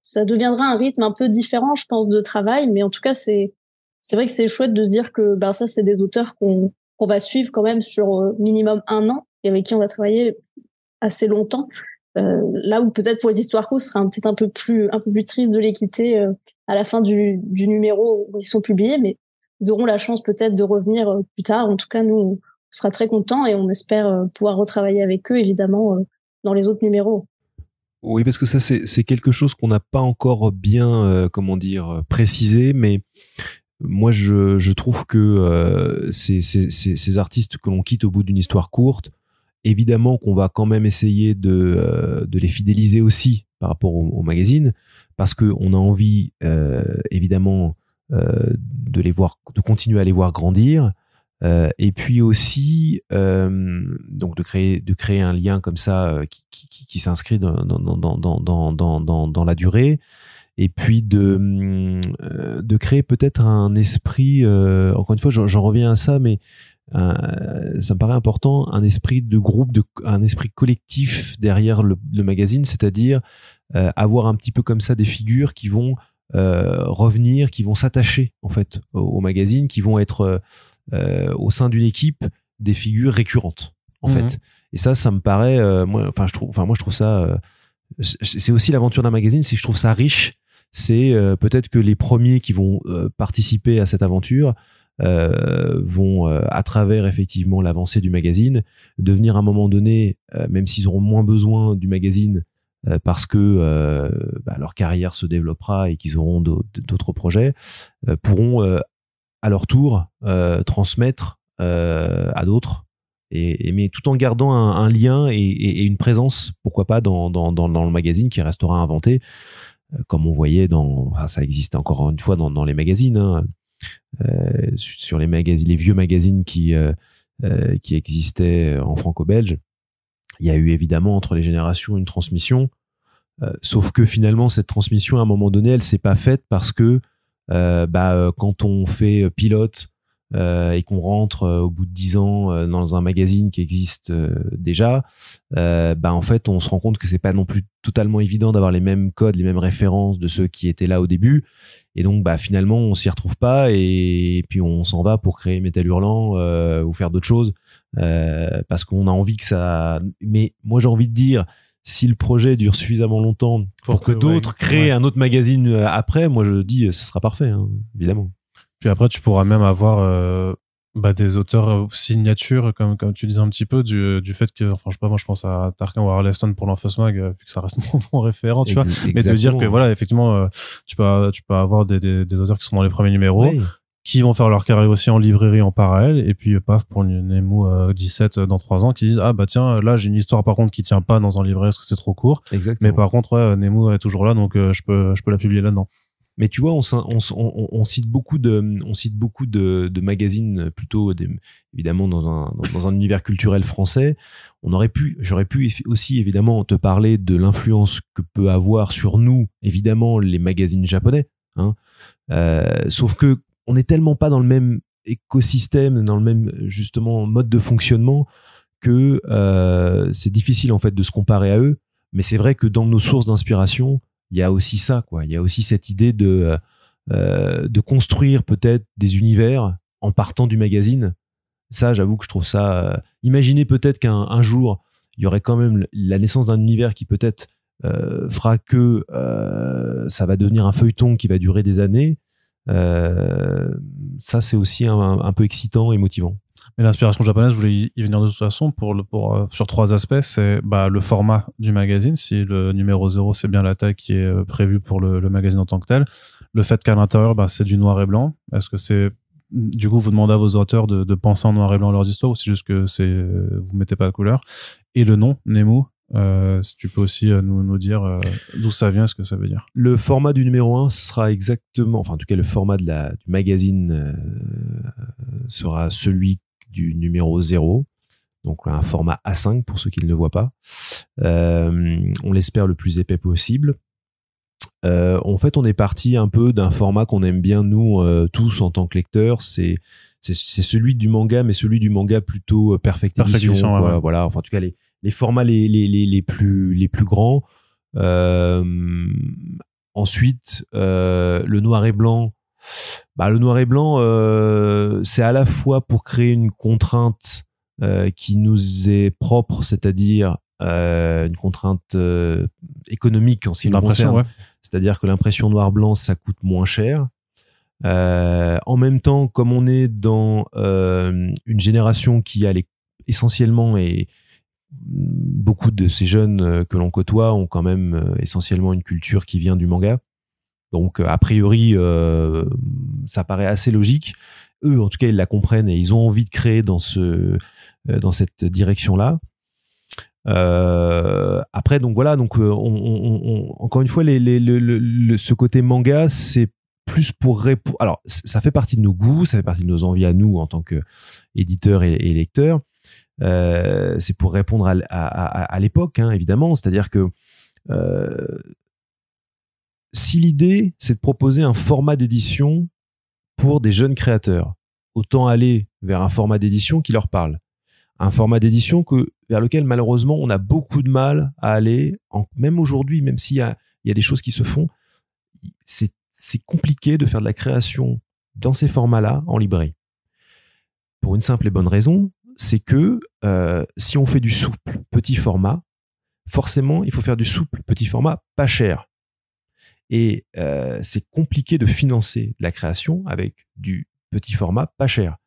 ça deviendra un rythme un peu différent, je pense, de travail. Mais en tout cas, c'est vrai que c'est chouette de se dire que ça, c'est des auteurs qu'on va suivre quand même sur minimum 1 an et avec qui on va travailler assez longtemps. Là où peut-être pour les histoires courtes, ce sera peut-être un peu plus triste de les quitter à la fin du numéro où ils sont publiés, mais ils auront la chance peut-être de revenir plus tard. En tout cas, nous, on sera très contents et on espère pouvoir retravailler avec eux, évidemment, dans les autres numéros. Oui, parce que ça, c'est quelque chose qu'on n'a pas encore bien, précisé, mais moi, je trouve que ces artistes que l'on quitte au bout d'une histoire courte, évidemment qu'on va quand même essayer de les fidéliser aussi par rapport au magazine, parce qu'on a envie, évidemment, de continuer à les voir grandir, et puis aussi donc de créer un lien comme ça qui s'inscrit dans la durée, et puis de créer peut-être un esprit, encore une fois j'en reviens à ça, mais ça me paraît important, un esprit de groupe, un esprit collectif derrière le magazine, c'est-à-dire avoir un petit peu comme ça des figures qui vont revenir, qui vont s'attacher en fait au magazine, qui vont être au sein d'une équipe des figures récurrentes en fait. Et ça me paraît moi je trouve ça c'est aussi l'aventure d'un magazine, si je trouve ça riche, c'est peut-être que les premiers qui vont participer à cette aventure vont à travers effectivement l'avancée du magazine devenir à un moment donné, même s'ils auront moins besoin du magazine parce que leur carrière se développera et qu'ils auront d'autres projets, pourront à leur tour transmettre à d'autres, mais tout en gardant un lien et une présence, pourquoi pas dans le magazine qui restera inventé, comme on voyait ça existe encore une fois dans les magazines, hein, sur les magazines, les vieux magazines qui existaient en franco-belge. Il y a eu évidemment entre les générations une transmission, sauf que finalement cette transmission à un moment donné elle s'est pas faite parce que quand on fait pilote et qu'on rentre au bout de 10 ans dans un magazine qui existe déjà, en fait on se rend compte que c'est pas non plus totalement évident d'avoir les mêmes codes, les mêmes références de ceux qui étaient là au début, et donc finalement on s'y retrouve pas et puis on s'en va pour créer Métal Hurlant ou faire d'autres choses parce qu'on a envie que ça. Mais moi j'ai envie de dire, si le projet dure suffisamment longtemps pour que d'autres créent un autre magazine après, moi je dis ce sera parfait, hein, évidemment. Puis après, tu pourras même avoir des auteurs signatures, comme tu disais un petit peu, du fait que, enfin, je sais pas, moi je pense à Tarquin ou à Arleston pour l'Enfance Mag, vu que ça reste mon référent, tu vois. Mais de dire que voilà, effectivement, tu peux avoir des auteurs qui sont dans les premiers numéros, qui vont faire leur carrière aussi en librairie en parallèle, et puis paf, pour Nemo 17 dans 3 ans, qui disent tiens, là j'ai une histoire par contre qui tient pas dans un livret parce que c'est trop court. Exactement. Mais par contre Nemo est toujours là, donc je peux la publier là-dedans. Mais tu vois, on cite beaucoup de magazines plutôt évidemment dans un univers culturel français. J'aurais pu aussi évidemment te parler de l'influence que peut avoir sur nous évidemment les magazines japonais, hein. Sauf que on est tellement pas dans le même écosystème, dans le même justement mode de fonctionnement que c'est difficile en fait de se comparer à eux. Mais c'est vrai que dans nos sources d'inspiration, il y a aussi ça, quoi. Il y a aussi cette idée de construire peut-être des univers en partant du magazine. Ça, j'avoue que je trouve ça. Imaginez peut-être qu'un jour, il y aurait quand même la naissance d'un univers qui peut-être fera que ça va devenir un feuilleton qui va durer des années. Ça, c'est aussi un peu excitant et motivant. Mais l'inspiration japonaise, je voulais y venir de toute façon sur 3 aspects. C'est le format du magazine, si le numéro 0 c'est bien la taille qui est prévue pour le magazine en tant que tel. Le fait qu'à l'intérieur c'est du noir et blanc. Est-ce que c'est du coup, vous demandez à vos auteurs de penser en noir et blanc leurs histoires, ou c'est juste que vous mettez pas la couleur? Et le nom, Nemu, si tu peux aussi nous dire d'où ça vient, ce que ça veut dire. Le format du numéro 1 sera exactement, enfin en tout cas le format du magazine sera celui du numéro 0. Donc un format A5 pour ceux qui ne le voient pas. On l'espère le plus épais possible. En fait, on est parti un peu d'un format qu'on aime bien nous tous en tant que lecteurs. C'est celui du manga, mais celui du manga plutôt Perfect Edition, quoi. Ouais. Voilà. Enfin, en tout cas, les formats les plus grands. Ensuite, le noir et blanc. Le noir et blanc, c'est à la fois pour créer une contrainte qui nous est propre, c'est-à-dire une contrainte économique en ce qui nous concerne. Ouais. C'est-à-dire que l'impression noir-blanc, ça coûte moins cher. En même temps, comme on est dans une génération qui a essentiellement, et beaucoup de ces jeunes que l'on côtoie ont quand même essentiellement une culture qui vient du manga. Donc, a priori, ça paraît assez logique. Eux, en tout cas, ils la comprennent et ils ont envie de créer dans cette direction-là. Après, donc voilà, donc encore une fois, ce côté manga, c'est plus pour répondre. Alors, ça fait partie de nos goûts, ça fait partie de nos envies à nous en tant qu'éditeurs et lecteurs. C'est pour répondre à l'époque, hein, évidemment. C'est-à-dire que si l'idée, c'est de proposer un format d'édition pour des jeunes créateurs, autant aller vers un format d'édition qui leur parle. Un format d'édition vers lequel, malheureusement, on a beaucoup de mal à aller, même aujourd'hui, même s'il y a des choses qui se font, c'est compliqué de faire de la création dans ces formats-là en librairie. Pour une simple et bonne raison, c'est que si on fait du souple petit format, forcément, il faut faire du souple petit format pas cher. Et c'est compliqué de financer la création avec du petit format pas cher.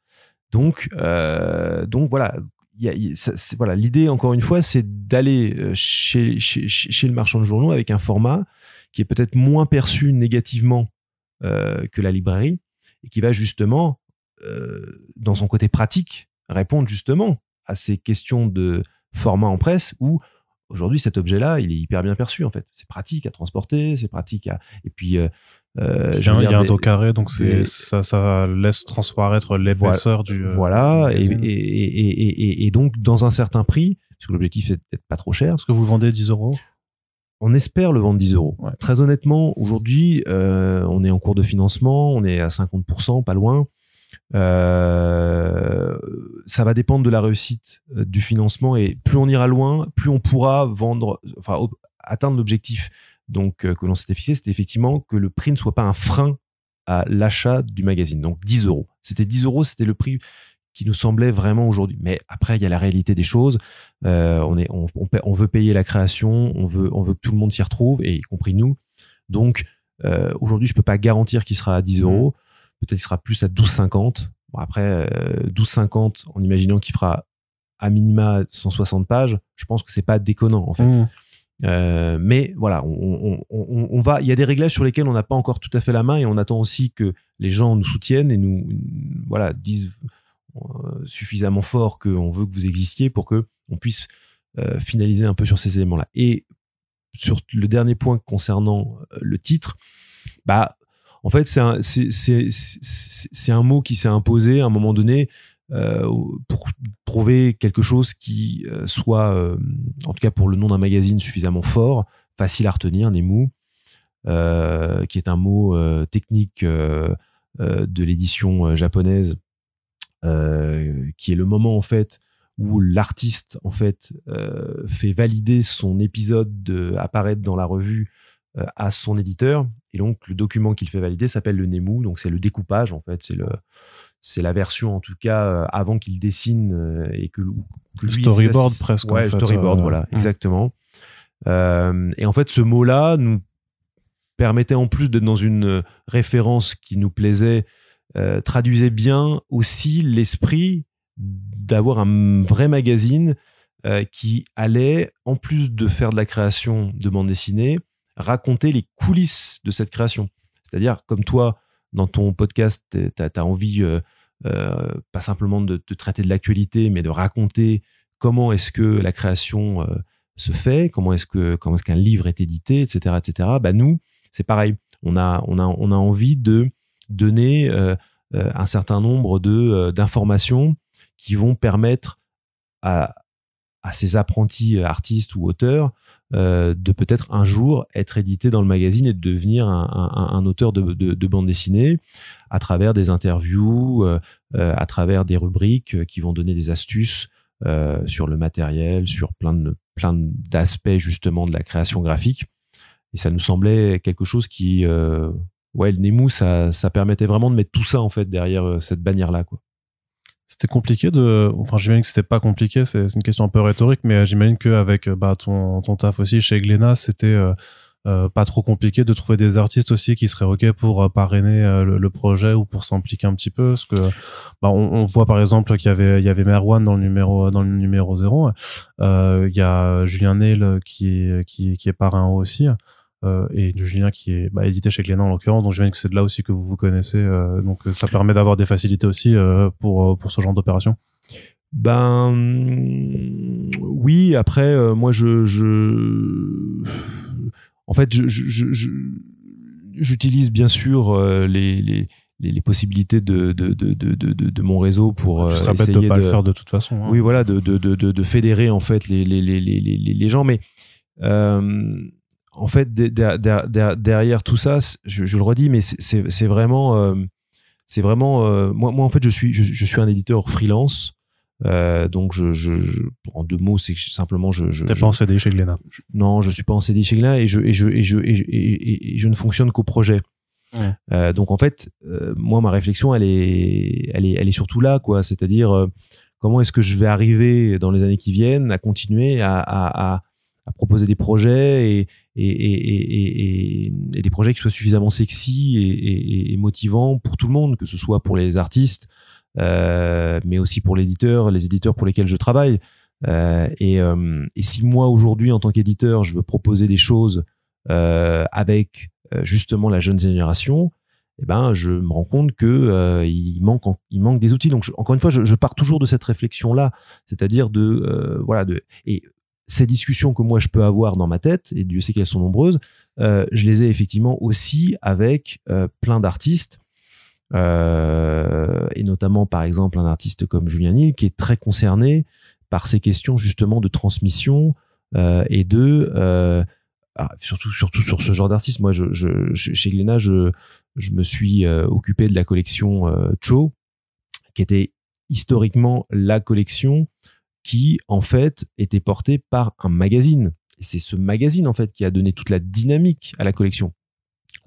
Donc voilà. Voilà, l'idée, encore une fois, c'est d'aller chez le marchand de journaux avec un format qui est peut-être moins perçu négativement que la librairie et qui va justement, dans son côté pratique, répondre justement à ces questions de format en presse où aujourd'hui cet objet-là, il est hyper bien perçu en fait. C'est pratique à transporter, c'est pratique à... Et puis... il y a un dos carré, donc ça laisse transparaître l'épaisseur du... Voilà, et donc dans un certain prix, parce que l'objectif c'est d'être pas trop cher. Est-ce que vous le vendez 10 €? On espère le vendre 10 €. Ouais. Très honnêtement, aujourd'hui, on est en cours de financement, on est à 50%, pas loin. Ça va dépendre de la réussite du financement et plus on ira loin, plus on pourra atteindre l'objectif que l'on s'était fixé, c'était effectivement que le prix ne soit pas un frein à l'achat du magazine. Donc 10 €. C'était 10 €, c'était le prix qui nous semblait vraiment aujourd'hui. Mais après, il y a la réalité des choses. On veut payer la création, on veut que tout le monde s'y retrouve, et y compris nous. Donc aujourd'hui, je peux pas garantir qu'il sera à 10 €. Peut-être qu'il sera plus à 12,50. Bon, après, 12,50, en imaginant qu'il fera à minima 160 pages, je pense que c'est pas déconnant, en fait. Mais voilà, on va. Il y a des réglages sur lesquels on n'a pas encore tout à fait la main, et on attend aussi que les gens nous soutiennent et nous disent suffisamment fort qu'on veut que vous existiez pour que on puisse finaliser un peu sur ces éléments-là. Et sur le dernier point concernant le titre, en fait, c'est un mot qui s'est imposé à un moment donné pour trouver quelque chose qui soit, en tout cas pour le nom d'un magazine, suffisamment fort, facile à retenir, Nemu, qui est un mot technique de l'édition japonaise, qui est le moment en fait où l'artiste en fait fait valider son épisode de apparaître dans la revue à son éditeur. Et donc, le document qu'il fait valider s'appelle le Nemu. Donc, c'est le découpage, en fait. C'est la version, en tout cas, avant qu'il dessine et que lui... Storyboard, presque. Ouais, en fait, storyboard, voilà, exactement. Et en fait, ce mot-là nous permettait, en plus d'être dans une référence qui nous plaisait, traduisait bien aussi l'esprit d'avoir un vrai magazine qui allait, en plus de faire de la création de bande dessinée, raconter les coulisses de cette création. C'est-à-dire, comme toi, dans ton podcast, tu as envie pas simplement de traiter de l'actualité, mais de raconter comment est-ce que la création se fait, comment est-ce qu'un livre est édité, etc., etc. Bah nous, c'est pareil. On a envie de donner un certain nombre d'informations qui vont permettre à ces apprentis artistes ou auteurs de peut-être un jour être édités dans le magazine et de devenir un auteur de bande dessinée à travers des interviews, à travers des rubriques qui vont donner des astuces sur le matériel, sur plein d'aspects justement de la création graphique. Et ça nous semblait quelque chose qui, le Nemu, ça permettait vraiment de mettre tout ça en fait derrière cette bannière-là, quoi. C'était compliqué j'imagine que c'était pas compliqué, c'est une question un peu rhétorique, mais j'imagine qu'avec ton taf aussi chez Glénat, c'était pas trop compliqué de trouver des artistes aussi qui seraient OK pour parrainer le projet ou pour s'impliquer un petit peu, parce que on voit par exemple qu'il y avait Merwan dans le numéro 0. Il y a Julien Neil qui est parrain aussi. Et Julien qui est édité chez Glénat en l'occurrence, donc j'imagine que c'est de là aussi que vous connaissez, donc ça permet d'avoir des facilités aussi pour ce genre d'opération. Oui, après moi en fait j'utilise bien sûr les possibilités de mon réseau pour je te répète de pas le faire de toute façon, hein. Oui, voilà, de fédérer en fait les gens, mais en fait, derrière tout ça, je le redis, mais c'est vraiment, moi en fait, je suis un éditeur freelance, donc en deux mots, c'est simplement T'es pas en CDI chez Glénat? Non, je suis pas en CDI chez Glénat et je ne fonctionne qu'au projet. Ouais. Donc en fait, moi ma réflexion, elle est surtout là, quoi. C'est-à-dire comment est-ce que je vais arriver dans les années qui viennent à continuer à proposer des projets et des projets qui soient suffisamment sexy et motivants pour tout le monde, que ce soit pour les artistes, mais aussi pour les éditeurs pour lesquels je travaille. Et si moi aujourd'hui en tant qu'éditeur je veux proposer des choses avec justement la jeune génération, je me rends compte que il manque des outils. Donc encore une fois, je pars toujours de cette réflexion là, c'est-à-dire et ces discussions que moi je peux avoir dans ma tête, et Dieu sait qu'elles sont nombreuses, je les ai effectivement aussi avec plein d'artistes, et notamment par exemple un artiste comme Julien Neil qui est très concerné par ces questions justement de transmission et surtout sur ce genre d'artiste. Moi, chez Glénat, je me suis occupé de la collection Cho, qui était historiquement la collection qui, en fait, était portée par un magazine. Et c'est ce magazine, en fait, qui a donné toute la dynamique à la collection.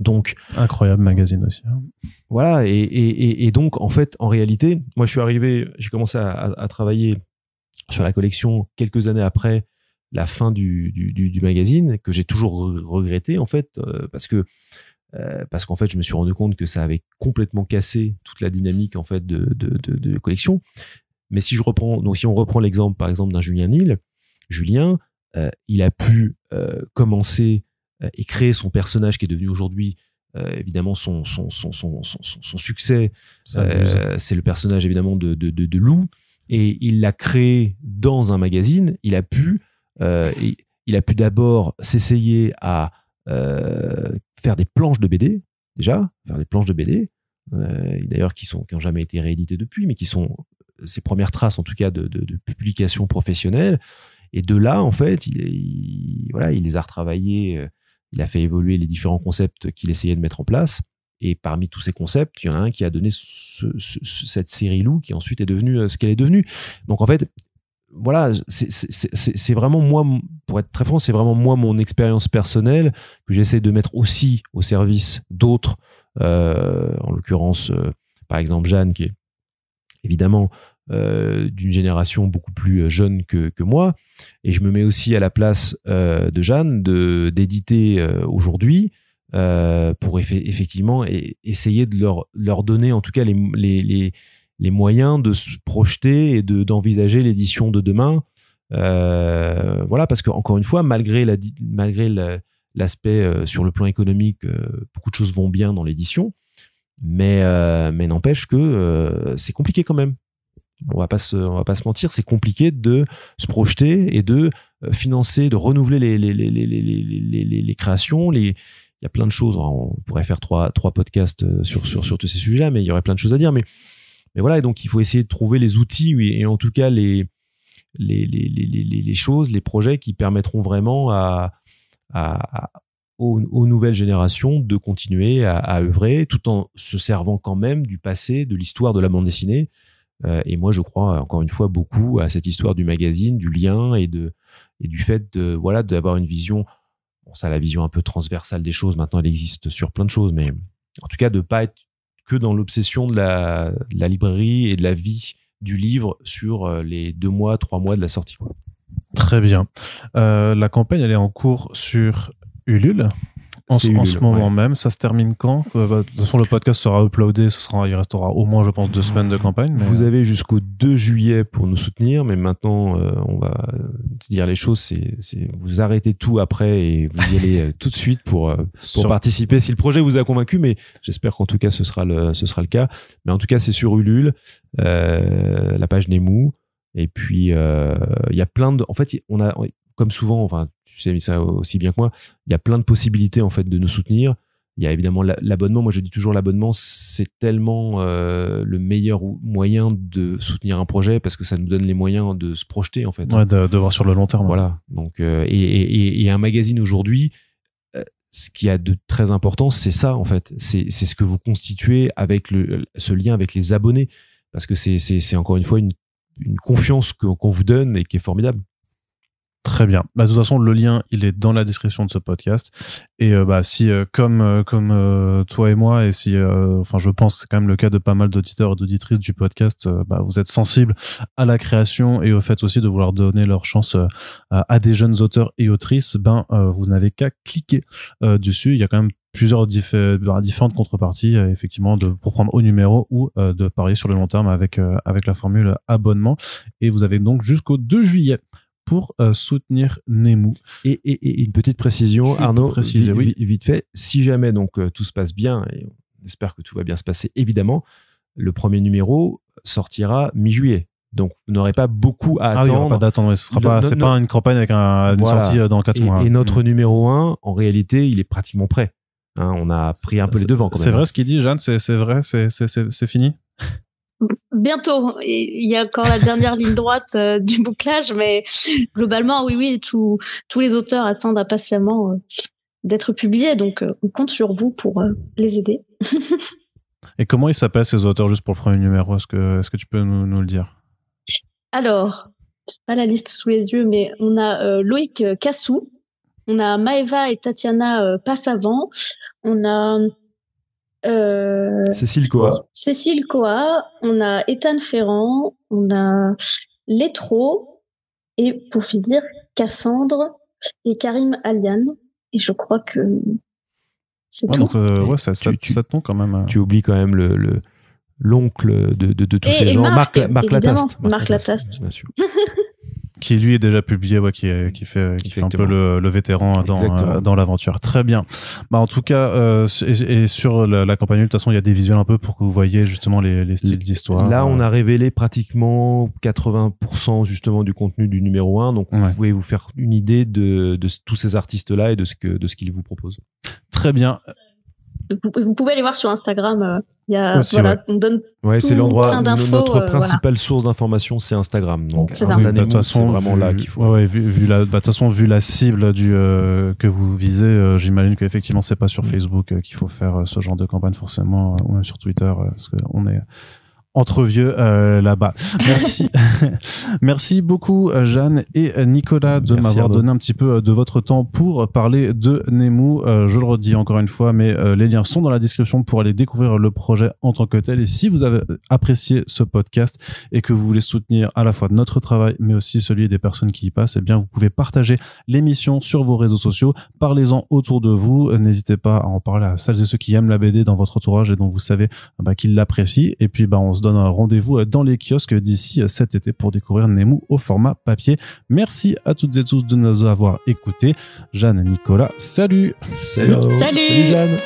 Donc, incroyable magazine aussi. Hein. Voilà. Et donc, en fait, en réalité, moi, j'ai commencé à travailler sur la collection quelques années après la fin du magazine, que j'ai toujours regretté, en fait, parce qu'en fait, je me suis rendu compte que ça avait complètement cassé toute la dynamique, en fait, de collection. Mais si on reprend l'exemple, par exemple, d'un Julien Neil, il a pu commencer et créer son personnage qui est devenu aujourd'hui, évidemment, son succès. C'est le personnage, évidemment, de Lou. Et il l'a créé dans un magazine. Il a pu d'abord s'essayer à faire des planches de BD, déjà, d'ailleurs qui n'ont jamais été rééditées depuis, mais qui sont ses premières traces en tout cas de publications professionnelles. Et de là, en fait, il les a retravaillés, il a fait évoluer les différents concepts qu'il essayait de mettre en place. Et parmi tous ces concepts, il y en a un qui a donné cette série Lou qui ensuite est devenue ce qu'elle est devenue. Donc en fait, voilà, c'est vraiment moi, pour être très franc, c'est vraiment moi mon expérience personnelle que j'essaie de mettre aussi au service d'autres, en l'occurrence, par exemple Jeanne, qui est évidemment d'une génération beaucoup plus jeune que moi, et je me mets aussi à la place de Jeanne d'éditer aujourd'hui pour effectivement essayer de leur donner en tout cas les moyens de se projeter et d'envisager l'édition de demain. Voilà, parce que encore une fois, malgré l'aspect sur le plan économique, beaucoup de choses vont bien dans l'édition. Mais n'empêche que c'est compliqué quand même. On va pas se mentir, c'est compliqué de se projeter et de financer, de renouveler les créations. Il y a plein de choses. On pourrait faire trois podcasts sur tous ces sujets-là, mais il y aurait plein de choses à dire. Mais voilà, et donc il faut essayer de trouver les outils et en tout cas les choses, les projets qui permettront vraiment aux nouvelles générations de continuer à œuvrer tout en se servant quand même du passé, de l'histoire de la bande dessinée. Et moi, je crois encore une fois beaucoup à cette histoire du magazine, du lien et du fait d'avoir une vision. Bon, ça, la vision un peu transversale des choses. Maintenant, elle existe sur plein de choses, mais en tout cas, de pas être que dans l'obsession de la librairie et de la vie du livre sur les 2 mois, 3 mois de la sortie, quoi. Très bien. La campagne, elle est en cours sur Ulule. En ce moment même, ça se termine quand ? De toute façon, le podcast sera uploadé, il restera au moins, je pense, 2 semaines de campagne. Mais... Vous avez jusqu'au 2 juillet pour nous soutenir, mais maintenant, on va se dire les choses, c'est vous arrêtez tout après et vous y allez tout de suite pour participer si le projet vous a convaincu, mais j'espère qu'en tout cas, ce sera le cas. Mais en tout cas, c'est sur Ulule, la page Nemu, et puis il y a plein de... En fait, on a... Comme souvent, enfin, tu sais ça aussi bien que moi, il y a plein de possibilités en fait de nous soutenir. Il y a évidemment l'abonnement. Moi, je dis toujours l'abonnement, c'est tellement le meilleur moyen de soutenir un projet parce que ça nous donne les moyens de se projeter en fait. Ouais, de voir sur le long terme. Voilà. Donc, et un magazine aujourd'hui, ce qu'il y a de très important, c'est ça en fait. C'est ce que vous constituez avec ce lien avec les abonnés, parce que c'est encore une fois une confiance qu'on vous donne et qui est formidable. Très bien. De toute façon, le lien, il est dans la description de ce podcast. Et si, comme toi et moi, et si, je pense que c'est quand même le cas de pas mal d'auditeurs et d'auditrices du podcast, vous êtes sensibles à la création et au fait aussi de vouloir donner leur chance à des jeunes auteurs et autrices, vous n'avez qu'à cliquer dessus. Il y a quand même plusieurs différentes contreparties, effectivement, pour prendre au numéro ou de parier sur le long terme avec la formule abonnement. Et vous avez donc jusqu'au 2 juillet pour soutenir Nemu. Et une petite précision, Arnaud, vite fait, si jamais donc tout se passe bien, et on espère que tout va bien se passer, évidemment, le premier numéro sortira mi-juillet. Donc, vous n'aurez pas beaucoup à attendre. Il n'y aura pas d'attendre. C'est pas une campagne avec une sortie dans 4 mois. Et notre numéro 1, en réalité, il est pratiquement prêt. On a pris un peu les devants. C'est vrai ce qu'il dit, Jeanne, c'est vrai, c'est fini. Bientôt. Il y a encore la dernière ligne droite du bouclage, mais globalement, oui, tous les auteurs attendent impatiemment d'être publiés, donc on compte sur vous pour les aider. Et comment ils s'appellent ces auteurs, juste pour le premier numéro ? Est-ce que tu peux nous le dire ? Alors, pas la liste sous les yeux, mais on a Loïc Cassou, on a Maëva et Tatiana Passavant, on a Cécile Coa, on a Ethan Ferrand, on a Létro, et pour finir, Cassandre et Karim Alian. Et je crois que c'est tout. Donc, ça tombe quand même. Tu oublies quand même l'oncle de tous ces gens, Marc Lataste. Marc Lataste. Bien sûr. Qui lui est déjà publié, qui fait un peu le vétéran dans l'aventure. Très bien. En tout cas, et sur la campagne, de toute façon, il y a des visuels un peu pour que vous voyez justement les styles d'histoire. Là, on a révélé pratiquement 80% justement du contenu du numéro 1, donc vous pouvez vous faire une idée de tous ces artistes-là et de ce qu'ils vous proposent. Très bien. Vous pouvez aller voir sur Instagram. On donne c'est l'endroit. Notre principale voilà. source d'information, c'est Instagram. Donc, c'est vraiment là qu'il faut. Vu la cible que vous visez, j'imagine qu'effectivement, c'est pas sur Facebook qu'il faut faire ce genre de campagne forcément, ou même sur Twitter, parce qu'on est entre vieux là-bas. Merci. Merci beaucoup Jeanne et Nicolas de m'avoir donné un petit peu de votre temps pour parler de Nemu. Je le redis encore une fois, mais les liens sont dans la description pour aller découvrir le projet en tant que tel. Et si vous avez apprécié ce podcast et que vous voulez soutenir à la fois notre travail, mais aussi celui des personnes qui y passent, eh bien vous pouvez partager l'émission sur vos réseaux sociaux. Parlez-en autour de vous. N'hésitez pas à en parler à celles et ceux qui aiment la BD dans votre entourage et dont vous savez qu'ils l'apprécient. Et puis on se donne un rendez-vous dans les kiosques d'ici cet été pour découvrir Nemu au format papier. Merci à toutes et tous de nous avoir écoutés. Jeanne et Nicolas, salut. Salut Jeanne.